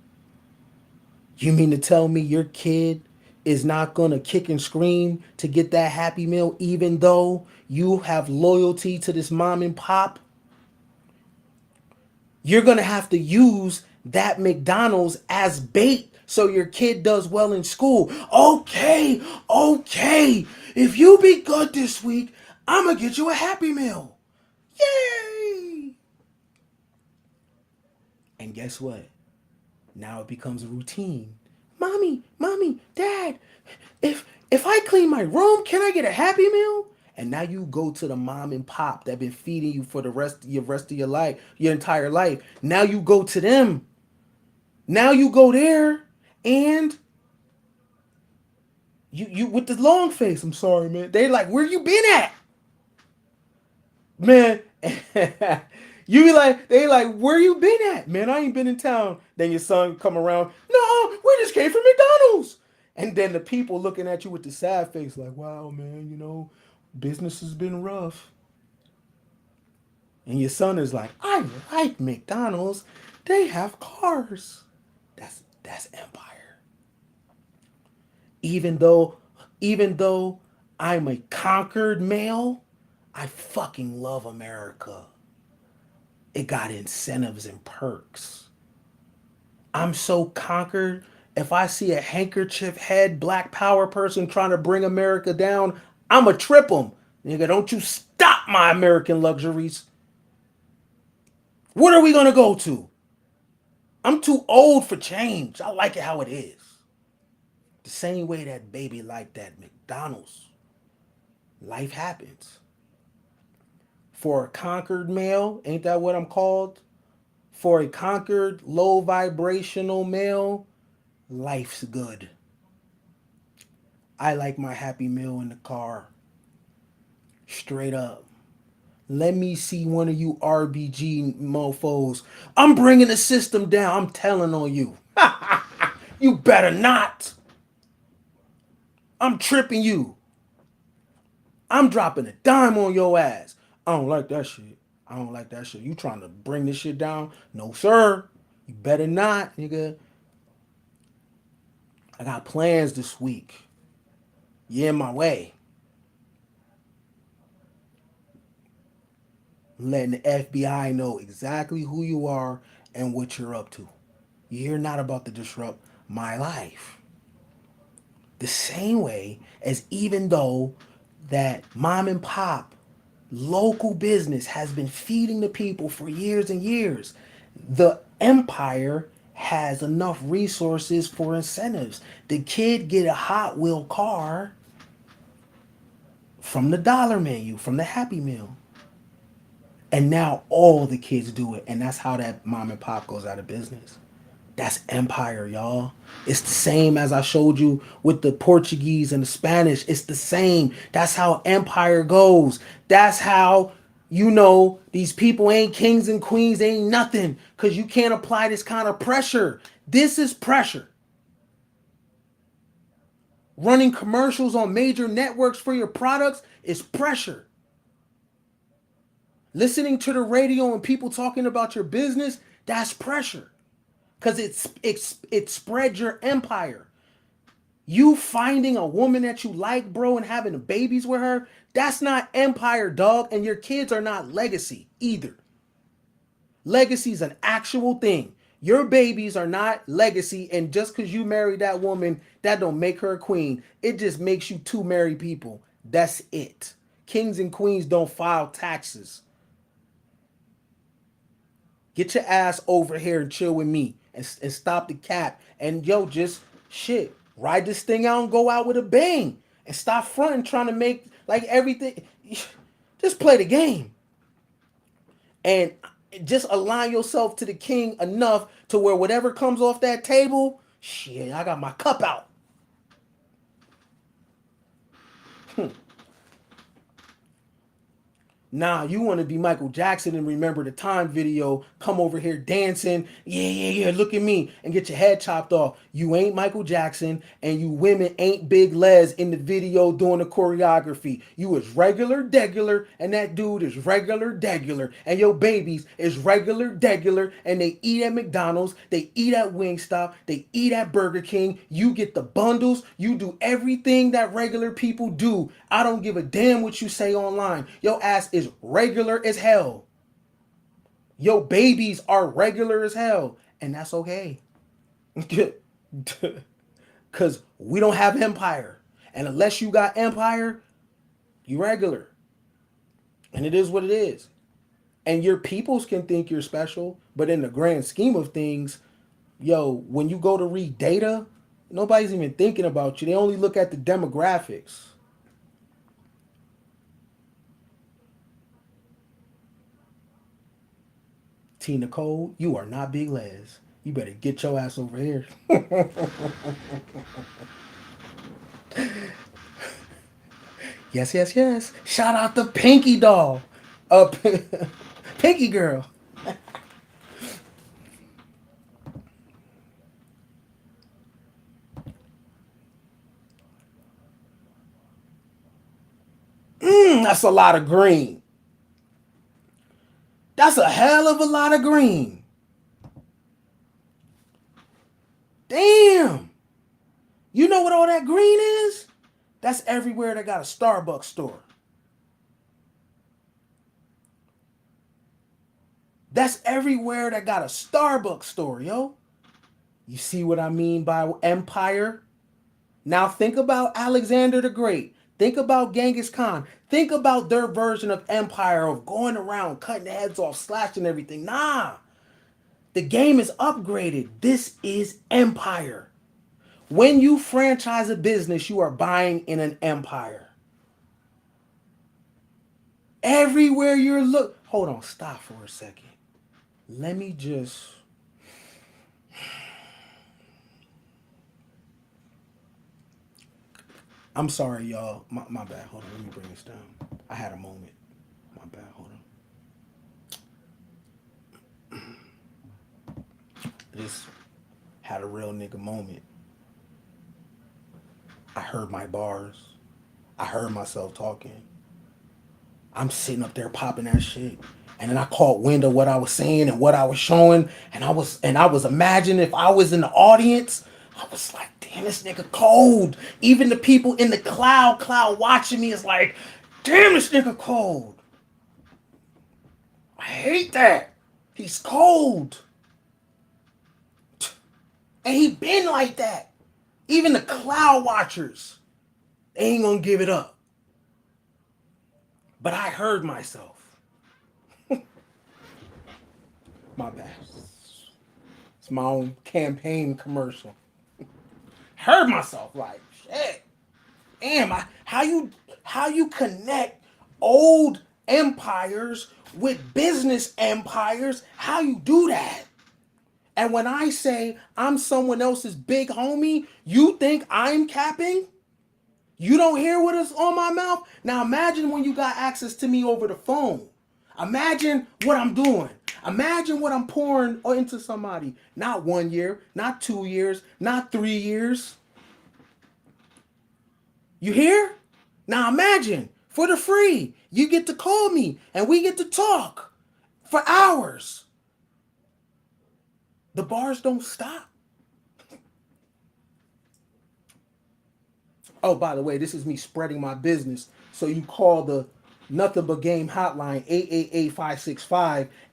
You mean to tell me your kid is not going to kick and scream to get that Happy Meal even though you have loyalty to this mom and pop? You're going to have to use that McDonald's as bait so your kid does well in school. Okay, okay. If you be good this week, I'm going to get you a Happy Meal. Yay! And guess what? Now it becomes a routine. Mommy, Dad, if I clean my room, can I get a Happy Meal? And now you go to the mom and pop that been feeding you for the rest of your life, your entire life. Now you go to them. Now you go there, and you with the long face. I'm sorry, man. They like, where you been at, man? You be like, they like, where you been at, man? I ain't been in town. Then your son come around. No, we just came from McDonald's. And then the people looking at you with the sad face, like, wow, man, business has been rough. And your son is like, I like McDonald's. They have cars. That's empire. Even though, even though I'm a conquered male, I fucking love America. It got incentives and perks. I'm so conquered. If I see a handkerchief head black power person trying to bring America down, I'ma trip them. Nigga, don't you stop my American luxuries. What are we gonna go to? I'm too old for change. I like it how it is. The same way that baby liked that McDonald's. Life happens. For a conquered male, ain't that what I'm called? For a conquered low vibrational male, life's good. I like my Happy Meal in the car. Straight up. Let me see one of you RBG mofos. I'm bringing the system down. I'm telling on you. You better not. I'm tripping you. I'm dropping a dime on your ass. I don't like that shit. I don't like that shit. You trying to bring this shit down? No, sir. You better not, nigga. I got plans this week. You in my way. I'm letting the FBI know exactly who you are and what you're up to. You're not about to disrupt my life. The same way as even though that mom and pop local business has been feeding the people for years and years, the empire has enough resources for incentives. The kid get a Hot Wheel car from the dollar menu, from the Happy Meal. And now all the kids do it. And that's how that mom and pop goes out of business. That's empire, y'all. It's the same as I showed you with the Portuguese and the Spanish. It's the same. That's how empire goes. That's how these people ain't kings and queens, ain't nothing. Because you can't apply this kind of pressure. This is pressure. Running commercials on major networks for your products is pressure. Listening to the radio and people talking about your business, that's pressure. Because it spreads your empire. You finding a woman that you like, bro, and having babies with her, that's not empire, dog. And your kids are not legacy either. Legacy is an actual thing. Your babies are not legacy, and just because you married that woman, that don't make her a queen. It just makes you two married people. That's it. Kings and queens don't file taxes. Get your ass over here and chill with me and stop the cap. And yo, just shit. Ride this thing out and go out with a bang. And stop fronting trying to make like everything. Just play the game. And just align yourself to the king enough to where whatever comes off that table, shit, I got my cup out. Nah, you want to be Michael Jackson and remember the time video, come over here dancing, yeah, look at me, and get your head chopped off. You ain't Michael Jackson, and you women ain't Big Les in the video doing the choreography. You is regular degular, and that dude is regular degular, and your babies is regular degular, and they eat at McDonald's, they eat at Wingstop, they eat at Burger King. You get the bundles, you do everything that regular people do. I don't give a damn what you say online. Your ass is regular as hell. Your babies are regular as hell, and that's okay. Because we don't have empire. And unless you got empire, you regular. And it is what it is. And your peoples can think you're special, but in the grand scheme of things, yo, when you go to read data, nobody's even thinking about you. They only look at the demographics. T. Nicole, you are not Big Les. You better get your ass over here. Yes, yes, yes. Shout out to Pinky Doll. Pinky Girl. That's a lot of green. That's a hell of a lot of green. Damn. You know what all that green is? That's everywhere that got a Starbucks store. That's everywhere that got a Starbucks store, yo. You see what I mean by empire? Now think about Alexander the Great. Think about Genghis Khan. Think about their version of empire of going around cutting heads off, slashing everything. Nah, the game is upgraded. This is empire. When you franchise a business, you are buying in an empire. Everywhere you're look. Hold on, stop for a second. Let me just. I'm sorry, y'all. My bad. Hold on. Let me bring this down. I had a moment. My bad. Hold on. This had a real nigga moment. I heard my bars. I heard myself talking. I'm sitting up there popping that shit. And then I caught wind of what I was saying and what I was showing. And I was imagining if I was in the audience, I was like, damn, this nigga cold. Even the people in the cloud watching me is like, damn, this nigga cold. I hate that. He's cold. And he been like that. Even the cloud watchers, they ain't gonna give it up. But I heard myself. My bad. It's my own campaign commercial. Heard myself like shit. Damn, how you connect old empires with business empires? How you do that? And when I say I'm someone else's big homie, you think I'm capping? You don't hear what is on my mouth? Now imagine when you got access to me over the phone. Imagine what I'm doing. Imagine what I'm pouring into somebody. Not 1 year, not 2 years, not 3 years. You hear? Now imagine for the free, you get to call me and we get to talk for hours. The bars don't stop. Oh, by the way, this is me spreading my business. So you call the Nothing But Game hotline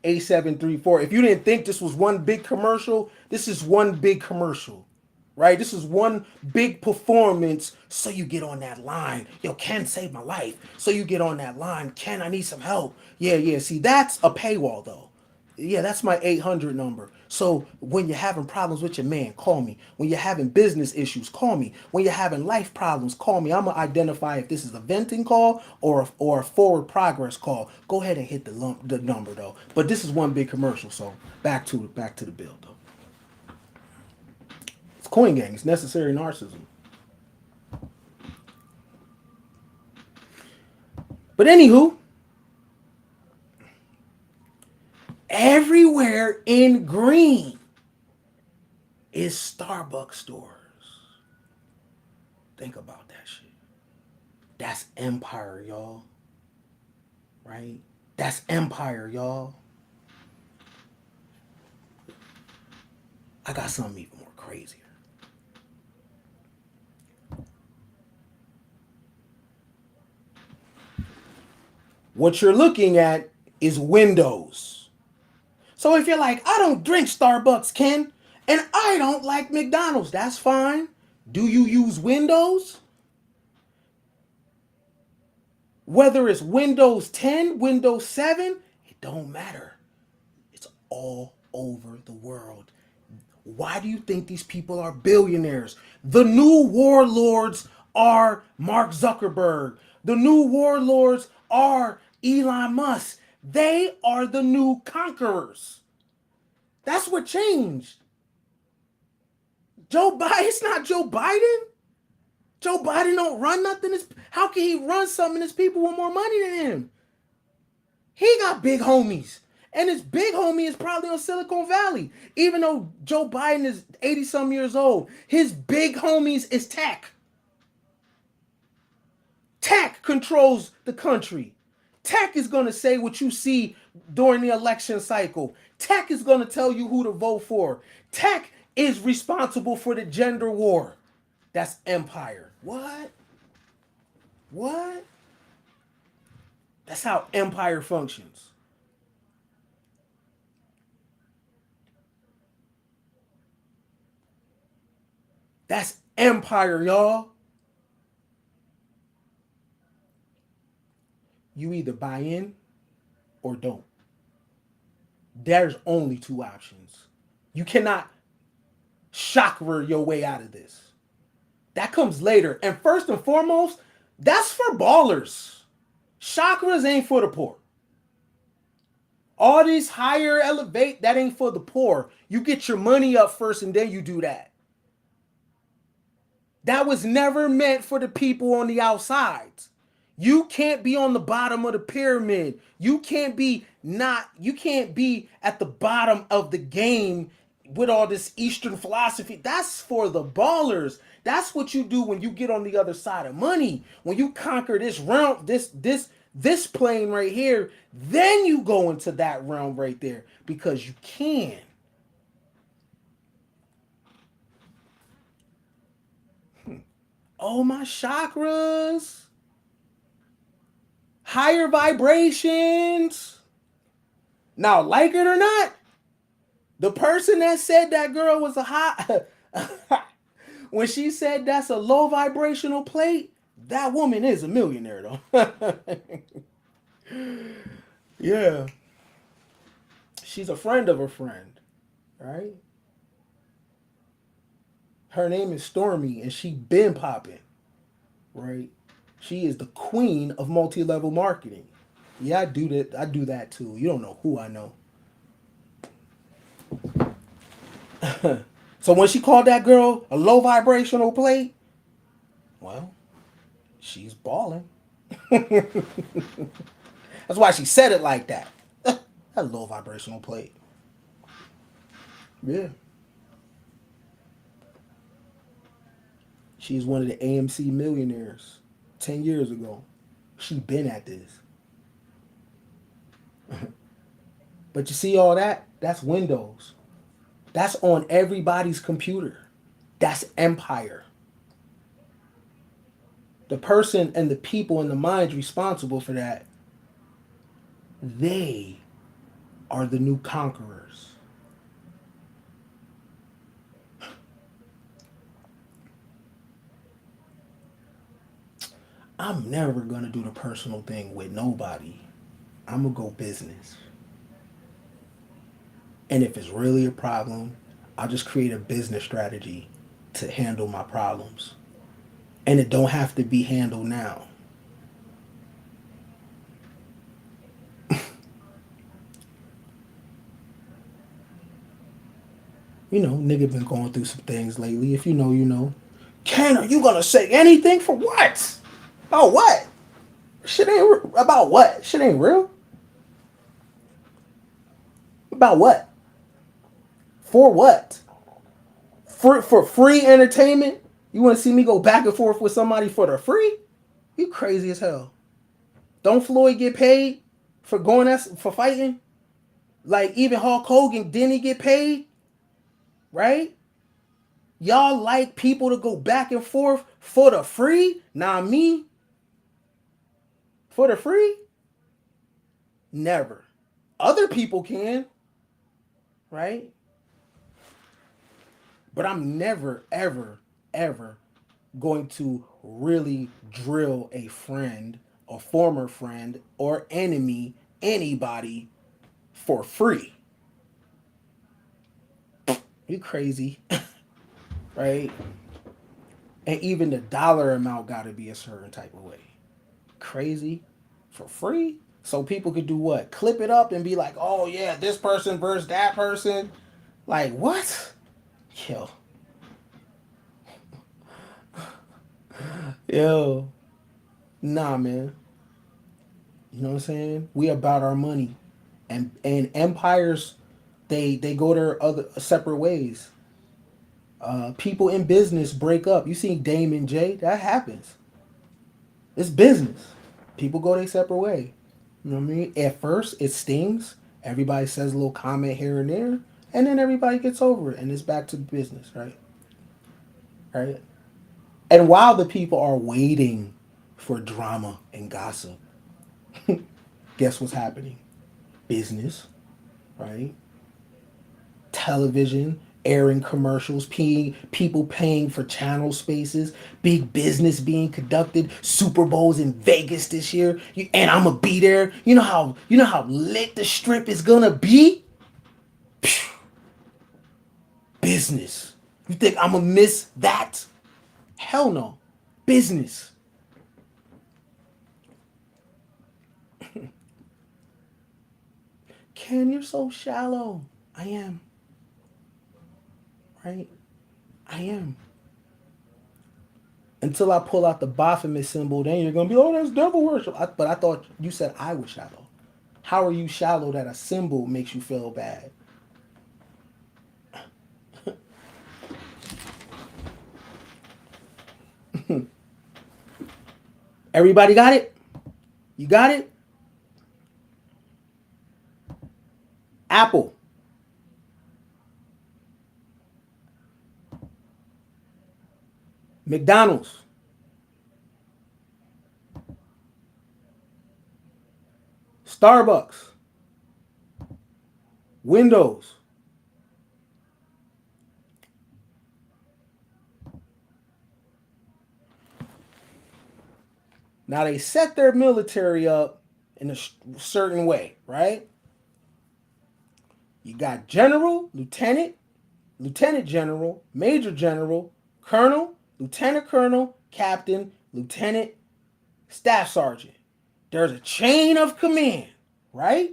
888-565-8734. If you didn't think this was one big commercial, this is one big commercial. Right? This is one big performance. So you get on that line. Yo, Ken saved my life. So you get on that line. Ken, I need some help. Yeah, yeah. See, that's a paywall though. Yeah, that's my 800 number. So when you're having problems with your man, call me. When you're having business issues, call me. When you're having life problems, call me. I'm gonna identify if this is a venting call or a forward progress call. Go ahead and hit the number though. But this is one big commercial. So back to the bill though. It's Coin Gang. It's necessary narcissism. But anywho, everywhere in green is Starbucks stores. Think about that shit. That's empire, y'all. Right? That's empire, y'all. I got something even more crazier. What you're looking at is windows. So if you're like, I don't drink Starbucks, Ken, and I don't like McDonald's, that's fine. Do you use Windows? Whether it's Windows 10, Windows 7, it don't matter. It's all over the world. Why do you think these people are billionaires? The new warlords are Mark Zuckerberg. The new warlords are Elon Musk. They are the new conquerors. That's what changed. Joe Biden, it's not Joe Biden. Joe Biden don't run nothing. How can he run something? There's people with more money than him. He got big homies. And his big homie is probably on Silicon Valley. Even though Joe Biden is 80 some years old, his big homies is tech. Tech controls the country. Tech is going to say what you see during the election cycle. Tech is going to tell you who to vote for. Tech is responsible for the gender war. That's empire. What? What? That's how empire functions. That's empire, y'all. You either buy in or don't. There's only two options. You cannot chakra your way out of this. That comes later. And first and foremost, that's for ballers. Chakras ain't for the poor. All these higher elevate, that ain't for the poor. You get your money up first and then you do that. That was never meant for the people on the outsides. You can't be on the bottom of the pyramid. You can't be at the bottom of the game with all this Eastern philosophy. That's for the ballers. That's what you do when you get on the other side of money. When you conquer this realm, this plane right here, then you go into that realm right there because you can. Oh, my chakras. Higher vibrations. Now, like it or not, the person that said that girl was a high, when she said that's a low vibrational plate, that woman is a millionaire though. Yeah, she's a friend of a friend, right? Her name is Stormy, and she been popping, right? She is the queen of multi-level marketing. Yeah, I do that. I do that too. You don't know who I know. So when she called that girl a low vibrational plate, well, she's balling. That's why she said it like that. That low vibrational plate. Yeah. She's one of the AMC millionaires 10 years ago. She been at this. But you see all that? That's Windows. That's on everybody's computer. That's empire. The person and the people and the minds responsible for that, they are the new conquerors. I'm never gonna do the personal thing with nobody. I'm gonna go business. And if it's really a problem, I'll just create a business strategy to handle my problems. And it don't have to be handled now. You know, nigga been going through some things lately. If you know, you know. Ken, are you gonna say anything for what? About what? Shit ain't about what? Shit ain't real. About what? For what? For free entertainment? You want to see me go back and forth with somebody for the free? You crazy as hell. Don't Floyd get paid for for fighting? Like even Hulk Hogan, didn't he get paid? Right? Y'all like people to go back and forth for the free? Nah, me for the free? Never. Other people can. right? But I'm never, ever, ever going to really drill a friend, a former friend, or enemy, anybody for free. You crazy, right? And even the dollar amount got to be a certain type of way. Crazy for free? So people could do what? Clip it up and be like, oh yeah, this person versus that person. Like, what? Yo, yo, nah, man. You know what I'm saying? We about our money, and empires, they go their other separate ways. People in business break up. You see Dame and Jay, that happens. It's business. People go their separate way. You know what I mean? At first, it stings. Everybody says a little comment here and there, and then everybody gets over it, and it's back to business, right? Right. And while the people are waiting for drama and gossip, guess what's happening? Business, right? Television, airing commercials, people paying for channel spaces, big business being conducted, Super Bowls in Vegas this year, and I'm gonna be there. You know how lit the strip is gonna be? Business. You think I'm gonna miss that? Hell no. Business. Ken, you're so shallow. I am, right? I am. Until I pull out the Baphomet symbol, then you're gonna be, oh, that's devil worship. But I thought you said I was shallow. How are you shallow that a symbol makes you feel bad? Everybody got it? You got it? Apple, McDonald's, Starbucks, Windows. Now they set their military up in a certain way, right? You got general, lieutenant, lieutenant general, major general, colonel, lieutenant colonel, captain, lieutenant, staff sergeant. There's a chain of command, right?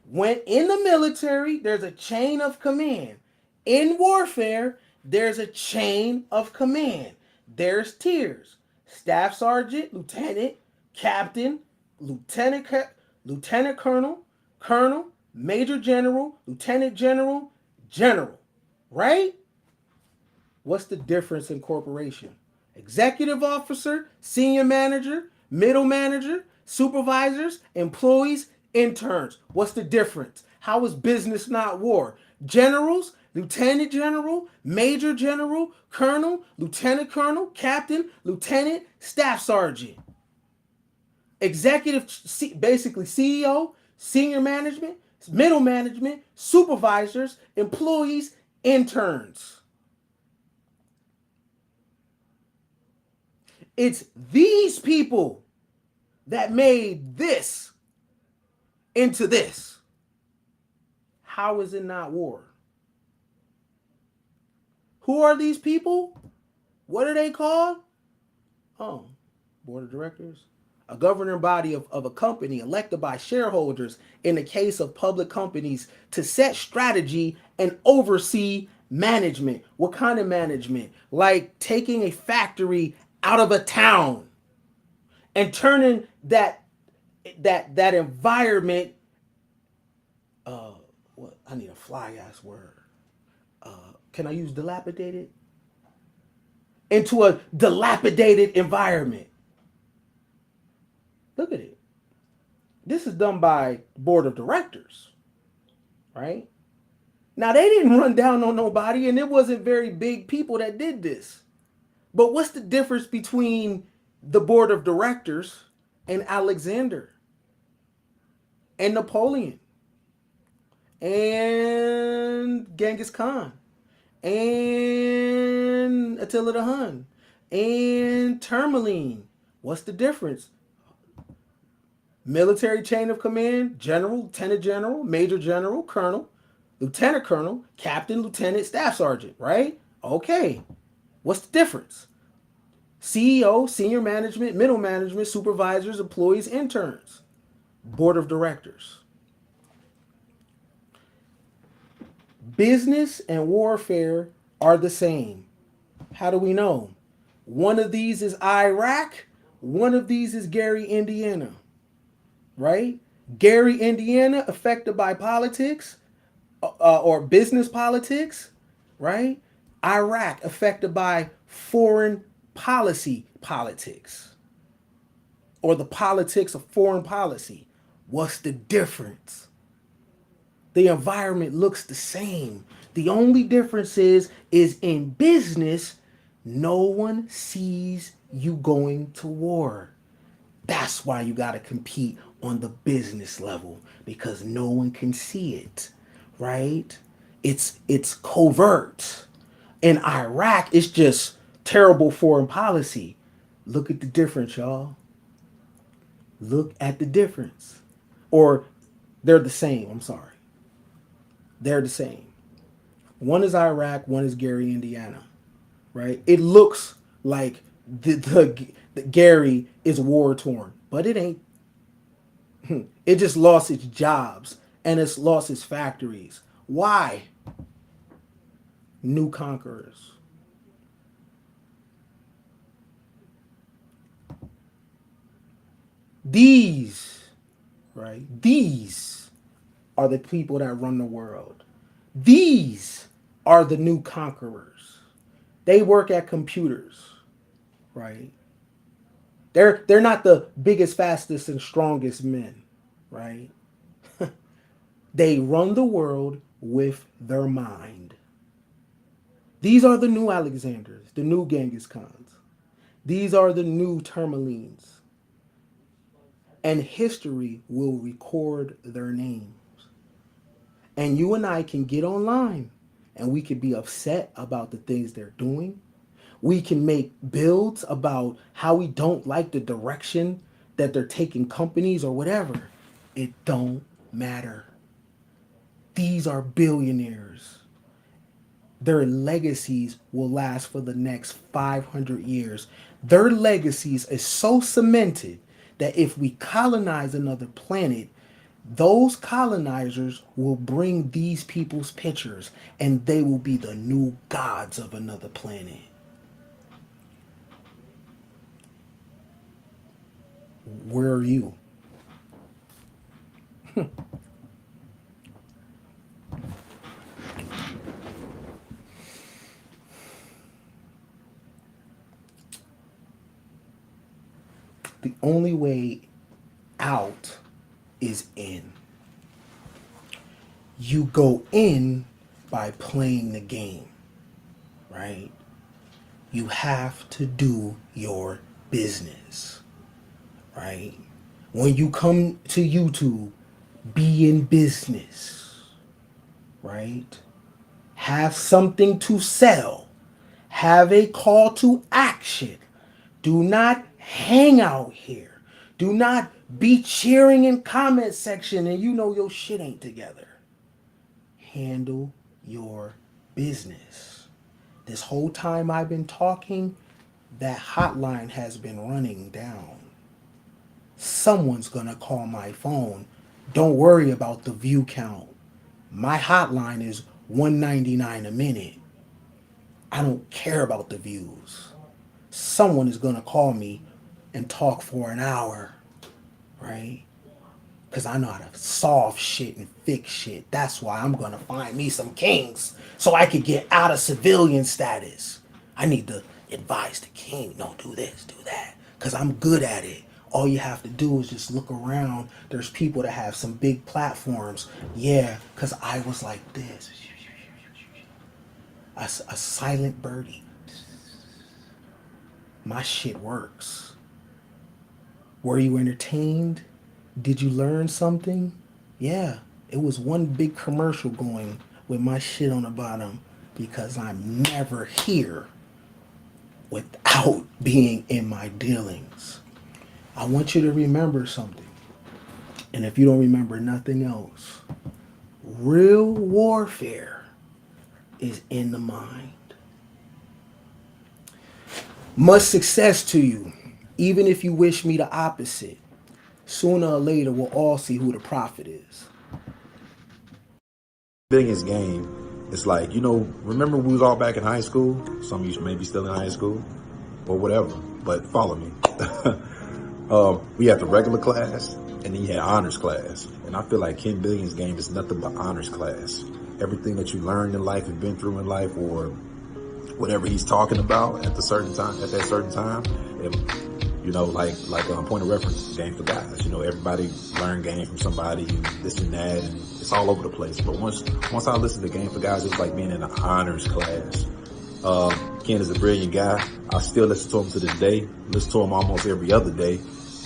When in the military, there's a chain of command. In warfare, there's a chain of command. There's tiers. Staff sergeant, lieutenant, captain, lieutenant, lieutenant colonel, colonel, major general, lieutenant general, general. Right? What's the difference in corporation? Executive officer, senior manager, middle manager, supervisors, employees, interns. What's the difference? How is business not war? Generals, lieutenant general, major general, colonel, lieutenant colonel, captain, lieutenant, staff sergeant. Executive, basically CEO, senior management, middle management, supervisors, employees, interns. It's these people that made this into this. How is it not war? Who are these people? What are they called? Oh, board of directors. A governing body of a company elected by shareholders in the case of public companies to set strategy and oversee management. What kind of management? Like taking a factory out of a town and turning that environment, what I need a fly ass word. Can I use dilapidated? Into a dilapidated environment. Look at it. This is done by the board of directors, right? Now they didn't run down on nobody, and it wasn't very big people that did this. But what's the difference between the board of directors and Alexander and Napoleon and Genghis Khan, and Attila the Hun, and Tourmaline. What's the difference? Military chain of command: general, lieutenant general, major general, colonel, lieutenant colonel, captain, lieutenant, staff sergeant, right? Okay. What's the difference? CEO, senior management, middle management, supervisors, employees, interns, board of directors. Business and warfare are the same. How do we know? One of these is Iraq, one of these is Gary, Indiana, right? Gary, Indiana, affected by politics or business politics, right? Iraq, affected by foreign policy politics or the politics of foreign policy. What's the difference? The environment looks the same. The only difference is in business, no one sees you going to war. That's why you got to compete on the business level because no one can see it, right? It's covert. In Iraq, it's just terrible foreign policy. Look at the difference, y'all. Look at the difference. Or they're the same, I'm sorry. They're the same. One is Iraq, one is Gary, Indiana, right? It looks like the Gary is war torn, but it ain't. It just lost its jobs and it's lost its factories. Why? New conquerors. These, right? These are the people that run the world. These are the new conquerors. They work at computers, right? They're not the biggest, fastest, and strongest men, right? They run the world with their mind. These are the new Alexanders, the new Genghis Khans. These are the new Tourmalines. And history will record their names. And you and I can get online and we can be upset about the things they're doing. We can make builds about how we don't like the direction that they're taking companies or whatever. It don't matter. These are billionaires. Their legacies will last for the next 500 years. Their legacies is so cemented that if we colonize another planet, those colonizers will bring these people's pictures and they will be the new gods of another planet. Where are you? The only way out is in. You go in by playing the game, right? You have to do your business, right? When you come to YouTube, be in business, right? Have something to sell. Have a call to action. Do not hang out here. Do not be cheering in comment section and you know your shit ain't together. Handle your business. This whole time I've been talking, that hotline has been running down. Someone's gonna call my phone. Don't worry about the view count. My hotline is 199 a minute. I don't care about the views. Someone is gonna call me and talk for an hour, right? Because I know how to solve shit and fix shit. That's why I'm gonna find me some kings so I could get out of civilian status. I need to advise the king, no, do this, do that. Because I'm good at it. All you have to do is just look around. There's people that have some big platforms. Yeah, because I was like this. A silent birdie. My shit works. Were you entertained? Did you learn something? Yeah. It was one big commercial going with my shit on the bottom because I'm never here without being in my dealings. I want you to remember something. And if you don't remember nothing else, real warfare is in the mind. Much success to you, even if you wish me the opposite. Sooner or later, we'll all see who the prophet is. Biggest game. It's like, remember we was all back in high school? Some of you may be still in high school or whatever, but follow me. We had the regular class and then you had honors class. And I feel like Ken Billion's game is nothing but honors class. Everything that you learned in life and been through in life, or whatever he's talking about at that certain time. And, point of reference, game for guys. Everybody learn game from somebody and this and that, and it's all over the place. But once I listened to Game for Guys, it was like being in an honors class. Ken is a brilliant guy. I still listen to him to this day. Listen to him almost every other day,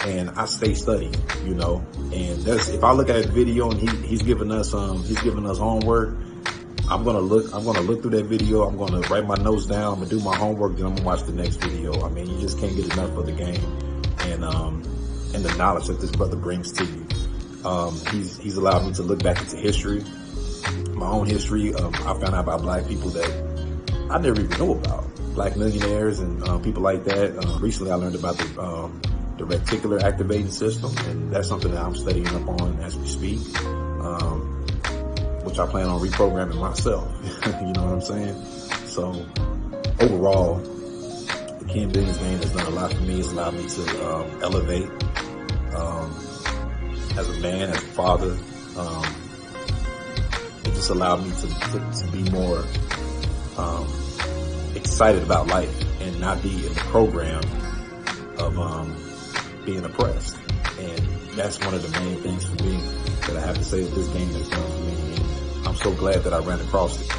and I stay studying. And if I look at a video and he's giving us homework, I'm gonna look through that video. I'm gonna write my notes down. I'm gonna do my homework. Then I'm gonna watch the next video. I mean, you just can't get enough of the game and the knowledge that this brother brings to you. He's allowed me to look back into history, my own history. I found out about black people that I never even knew about, black millionaires and people like that. Recently, I learned about the reticular activating system, and that's something that I'm studying up on as we speak. Which I plan on reprogramming myself. You know what I'm saying? So overall, the Ken Billion's game has done a lot for me. It's allowed me to elevate as a man, as a father. It just allowed me to be more excited about life and not be in the program of being oppressed. And that's one of the main things for me that I have to say that this game has done for me. I'm so glad that I ran across it.